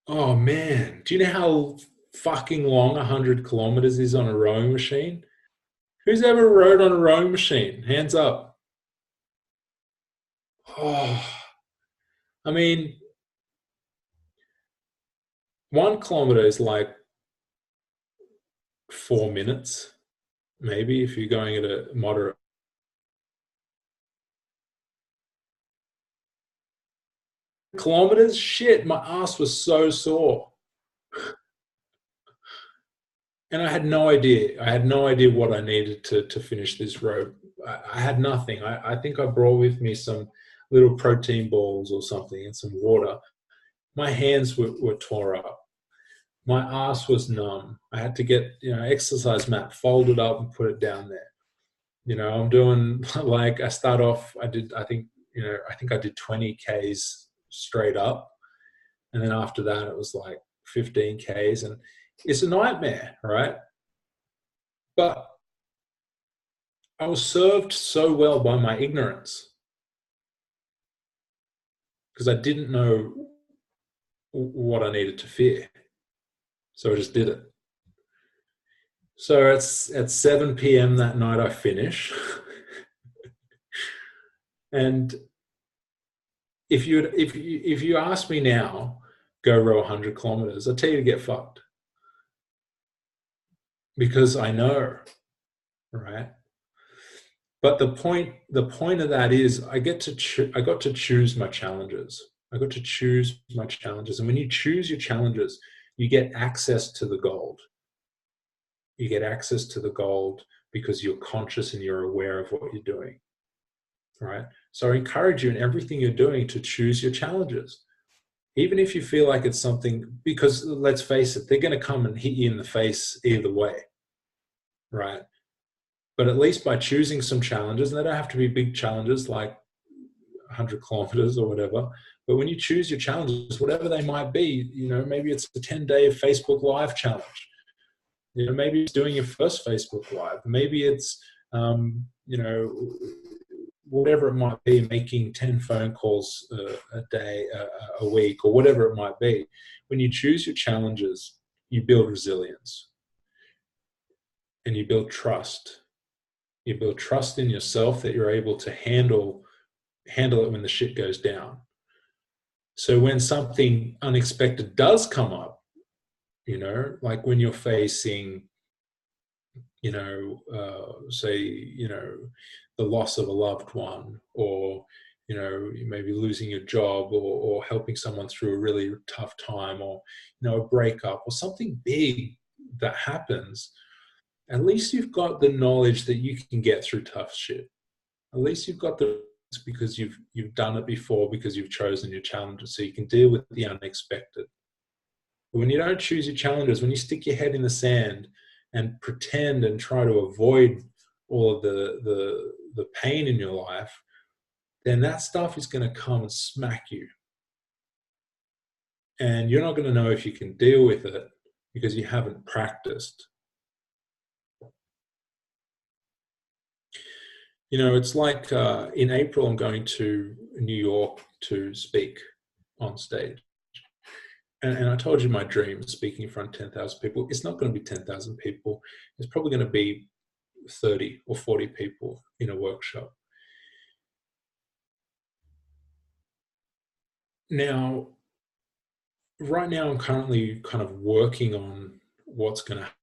Oh man, do you know how fucking long 100 kilometers is on a rowing machine? Who's ever rowed on a rowing machine? Hands up. Oh, I mean, 1 kilometer is like 4 minutes, maybe, if you're going at a moderate. Kilometers? Shit, my ass was so sore. And I had no idea. I had no idea what I needed to finish this row. I had nothing. I think I brought with me some little protein balls or something and some water. My hands were tore up. My ass was numb. I had to get, exercise mat, fold it up and put it down there. I'm doing like, I think I did 20 Ks straight up. And then after that, it was like 15 Ks, and it's a nightmare, right? But I was served so well by my ignorance because I didn't know what I needed to fear. So I just did it. So at 7 p.m. that night, I finish. And if you ask me now, go row 100 kilometers, I'll tell you to get fucked. Because I know, right? But the point of that is I got to choose my challenges. I got to choose my challenges. And when you choose your challenges, you get access to the gold. You get access to the gold because you're conscious and you're aware of what you're doing, right? So I encourage you in everything you're doing to choose your challenges. Even if you feel like it's something, because let's face it, they're going to come and hit you in the face either way, right? But at least by choosing some challenges, and they don't have to be big challenges like 100 kilometers or whatever, but when you choose your challenges, whatever they might be, maybe it's a 10-day Facebook Live challenge. Maybe it's doing your first Facebook Live. Maybe it's, whatever it might be, making 10 phone calls a day, a week, or whatever it might be. When you choose your challenges, you build resilience and you build trust. You build trust in yourself that you're able to handle it when the shit goes down. So when something unexpected does come up, like when you're facing, say, the loss of a loved one, or, you may be losing your job, or helping someone through a really tough time, or, a breakup or something big that happens, at least you've got the knowledge that you can get through tough shit. At least you've got because you've done it before, because you've chosen your challenges, so you can deal with the unexpected. But when you don't choose your challenges, when you stick your head in the sand and pretend and try to avoid all of the pain in your life, then that stuff is going to come and smack you. And you're not going to know if you can deal with it because you haven't practiced. It's like in April, I'm going to New York to speak on stage. And I told you my dream is speaking in front of 10,000 people. It's not going to be 10,000 people. It's probably going to be 30 or 40 people in a workshop. Now, right now, I'm currently kind of working on what's going to happen.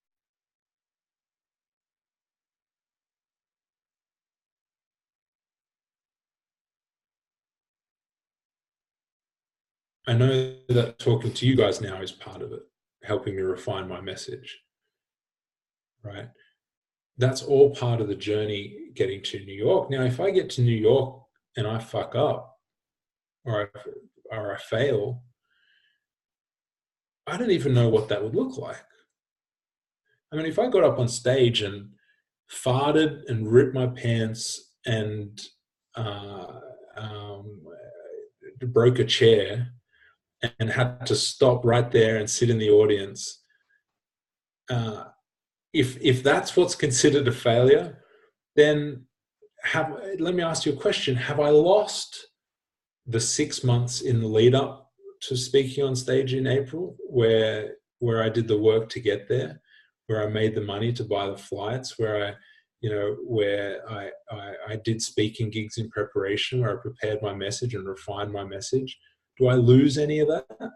I know that talking to you guys now is part of it, helping me refine my message, right? That's all part of the journey getting to New York. Now, if I get to New York and I fuck up or I fail, I don't even know what that would look like. I mean, if I got up on stage and farted and ripped my pants and broke a chair and had to stop right there and sit in the audience, if that's what's considered a failure, then let me ask you a question. Have I lost the 6 months in the lead up to speaking on stage in April, where I did the work to get there, where I made the money to buy the flights, where I did speaking gigs in preparation, where I prepared my message and refined my message? Do I lose any of that?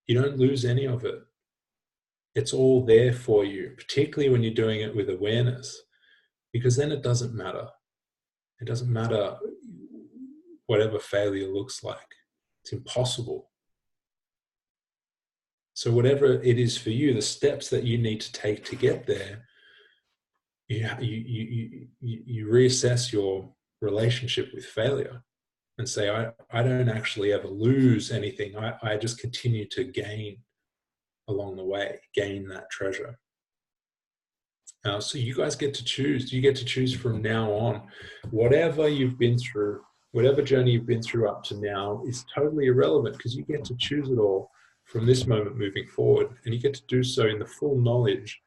You don't lose any of it. It's all there for you, particularly when you're doing it with awareness, because then it doesn't matter. It doesn't matter whatever failure looks like. It's impossible. So whatever it is for you, the steps that you need to take to get there, you reassess your relationship with failure and say, I don't actually ever lose anything. I just continue to gain along the way, gain that treasure. So you guys get to choose. You get to choose from now on. Whatever you've been through, whatever journey you've been through up to now is totally irrelevant, because you get to choose it all from this moment moving forward. And you get to do so in the full knowledge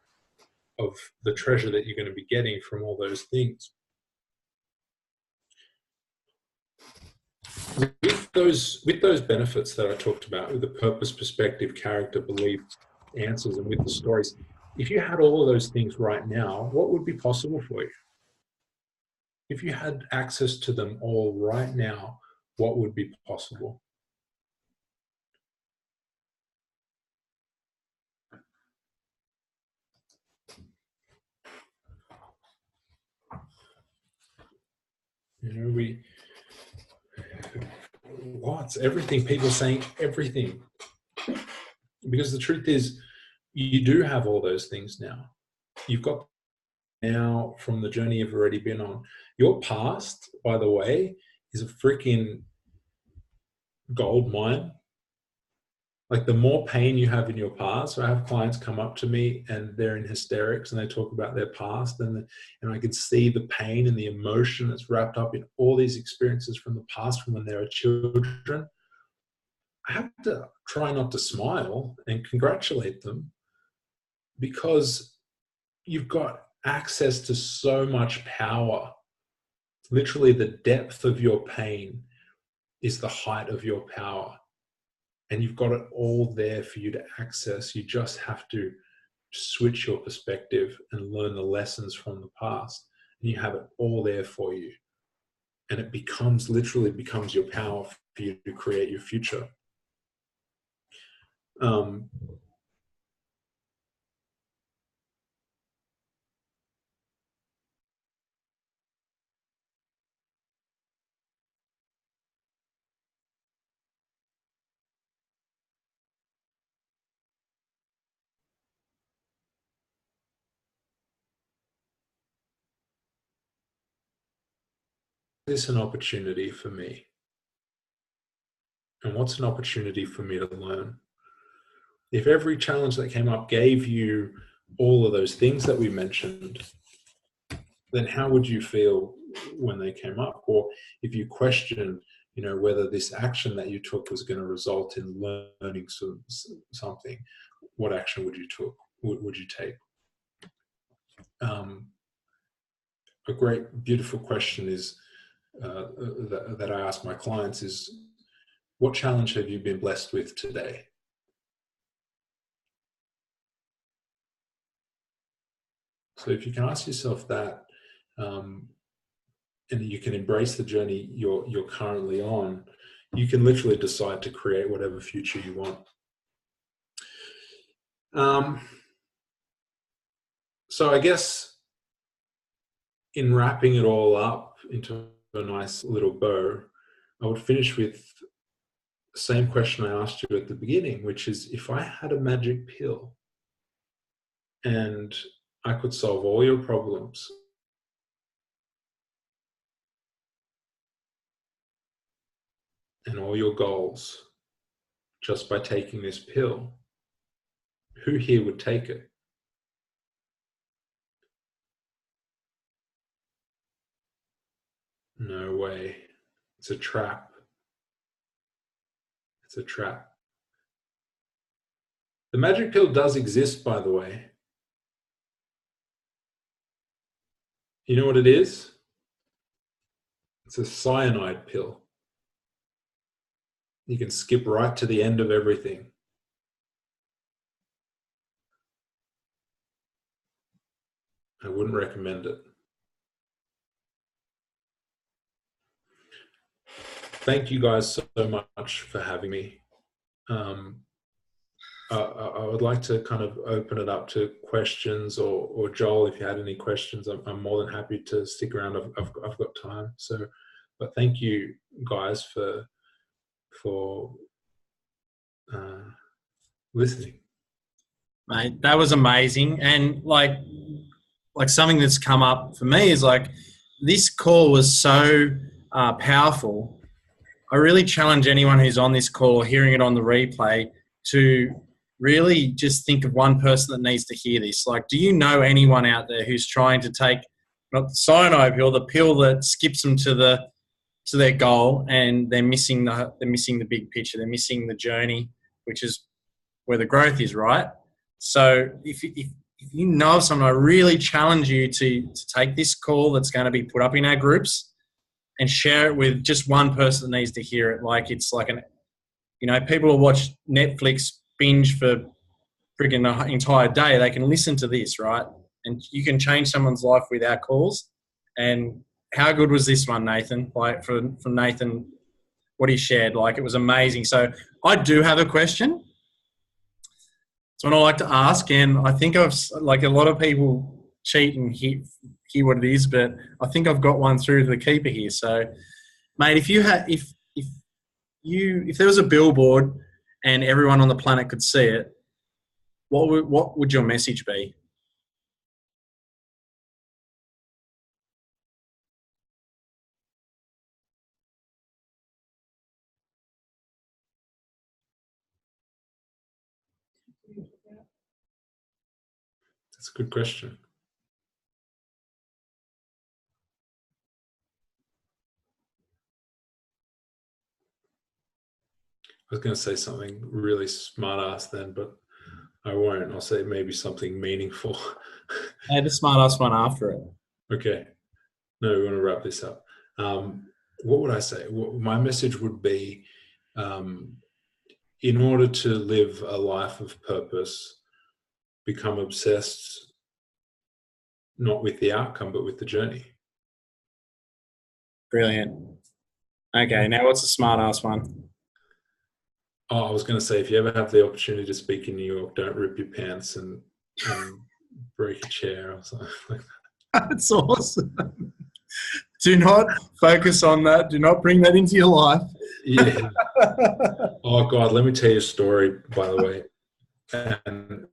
of the treasure that you're going to be getting from all those things. With those benefits that I talked about, with the purpose, perspective, character, belief, answers, and with the stories, if you had all of those things right now, what would be possible for you? If you had access to them all right now, what would be possible? You know, lots, everything, people saying everything. Because the truth is, you do have all those things now. You've got now from the journey you've already been on. Your past, by the way, is a freaking gold mine. Like, the more pain you have in your past, so I have clients come up to me and they're in hysterics and they talk about their past, and I can see the pain and the emotion that's wrapped up in all these experiences from the past, from when they were children. I have to try not to smile and congratulate them, because you've got access to so much power. Literally, the depth of your pain is the height of your power. And you've got it all there for you to access. You just have to switch your perspective and learn the lessons from the past. And you have it all there for you. And it literally becomes your power for you to create your future. This is an opportunity for me. And what's an opportunity for me to learn? If every challenge that came up gave you all of those things that we mentioned, then how would you feel when they came up? Or if you questioned, whether this action that you took was going to result in learning something, what action would you take? A great, beautiful question is that I ask my clients is, what challenge have you been blessed with today? So if you can ask yourself that, and you can embrace the journey you're currently on, you can literally decide to create whatever future you want. So I guess in wrapping it all up into a nice little bow, I would finish with the same question I asked you at the beginning, which is, if I had a magic pill and I could solve all your problems, and all your goals just by taking this pill, who here would take it? No way. It's a trap. It's a trap. The magic pill does exist, by the way. You know what it is? It's a cyanide pill. You can skip right to the end of everything. I wouldn't recommend it. Thank you guys so much for having me. I would like to kind of open it up to questions, or Joel, if you had any questions, I'm more than happy to stick around. I've got time. So, but thank you guys for listening. Mate, that was amazing. And like something that's come up for me is like, this call was so powerful. I really challenge anyone who's on this call or hearing it on the replay to really just think of one person that needs to hear this. Like, do you know anyone out there who's trying to take not the cyanide pill, the pill that skips them to their goal, and they're missing the big picture. They're missing the journey, which is where the growth is, right? So if you know of someone, I really challenge you to take this call that's going to be put up in our groups and share it with just one person that needs to hear it. Like it's like people will watch Netflix binge for freaking an entire day. They can listen to this, right? And you can change someone's life with our calls. And how good was this one, Nathan? Like from Nathan, what he shared, like it was amazing. So I do have a question. It's one I like to ask, and I think I've, like, a lot of people cheat and hear what it is, but I think I've got one through to the keeper here. So, mate, if there was a billboard and everyone on the planet could see it, what would your message be? That's a good question. I was going to say something really smart-ass then, but I won't. I'll say maybe something meaningful. Hey, the smart-ass one after it. Okay. No, we want to wrap this up. What would I say? My message would be, in order to live a life of purpose, become obsessed not with the outcome, but with the journey. Brilliant. Okay, now what's the smart-ass one? Oh, I was going to say, if you ever have the opportunity to speak in New York, don't rip your pants and break a chair or something like that. That's awesome. Do not focus on that. Do not bring that into your life. Yeah. Oh, God, let me tell you a story, by the way. And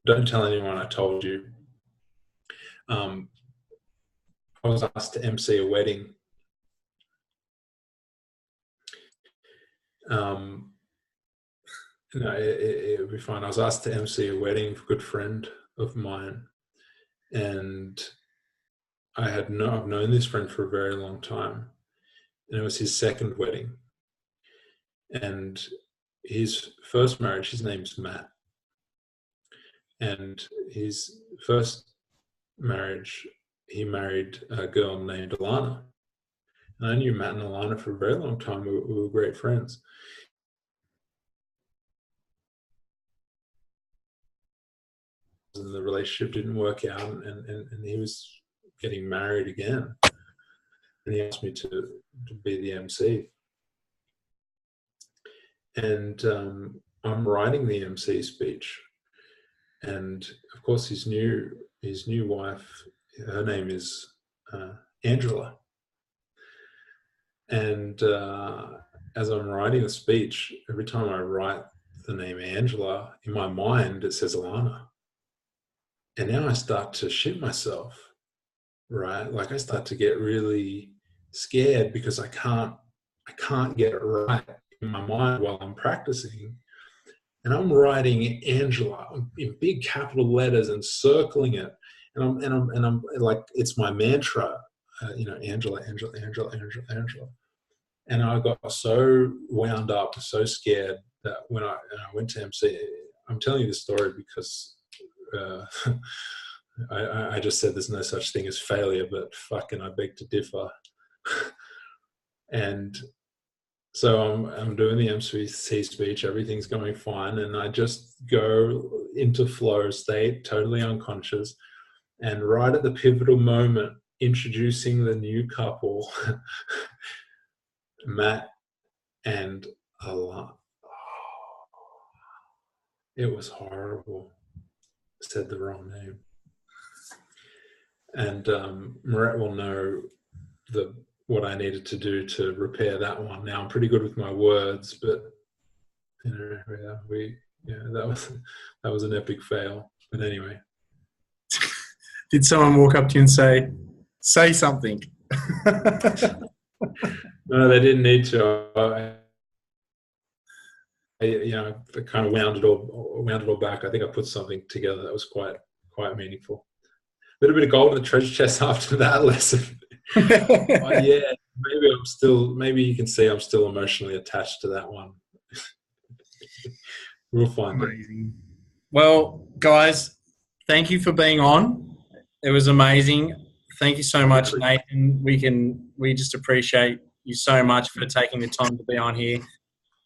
don't tell anyone I told you. I was asked to MC a wedding. It would be fine. I was asked to MC a wedding of a good friend of mine, and I've known this friend for a very long time, and it was his second wedding. And his first marriage, his name's Matt, and his first marriage, he married a girl named Alana. And I knew Matt and Alana for a very long time. We were great friends. And the relationship didn't work out, and he was getting married again. And he asked me to be the MC. And I'm writing the MC speech. And of course, his new wife, her name is Angela. And as I'm writing the speech, every time I write the name Angela, in my mind it says Alana. And now I start to shit myself, right? Like I start to get really scared because I can't get it right in my mind while I'm practicing. And I'm writing Angela in big capital letters and circling it. And I'm like, it's my mantra, Angela, Angela, Angela, Angela, Angela. And I got so wound up, so scared that when I went to MC, I'm telling you this story because I just said there's no such thing as failure, but fucking I beg to differ. And so I'm doing the MC speech, everything's going fine, and I just go into flow state, totally unconscious, and right at the pivotal moment, introducing the new couple, Matt and Alana. It was horrible. I said the wrong name. And Moret will know what I needed to do to repair that one. Now I'm pretty good with my words, but that was an epic fail. But anyway. Did someone walk up to you and say something? No, they didn't need to. I kind of wound it all back. I think I put something together that was quite meaningful. A little bit of gold in the treasure chest after that lesson. Yeah, maybe you can see I'm still emotionally attached to that one. We'll find it. Amazing. Well, guys, thank you for being on. It was amazing. Thank you so much, Nathan. We just appreciate you so much for taking the time to be on here.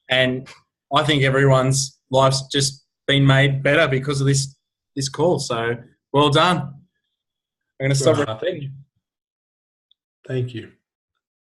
And I think everyone's life's just been made better because of this call. So well done. I'm going to stop recording. Thank you.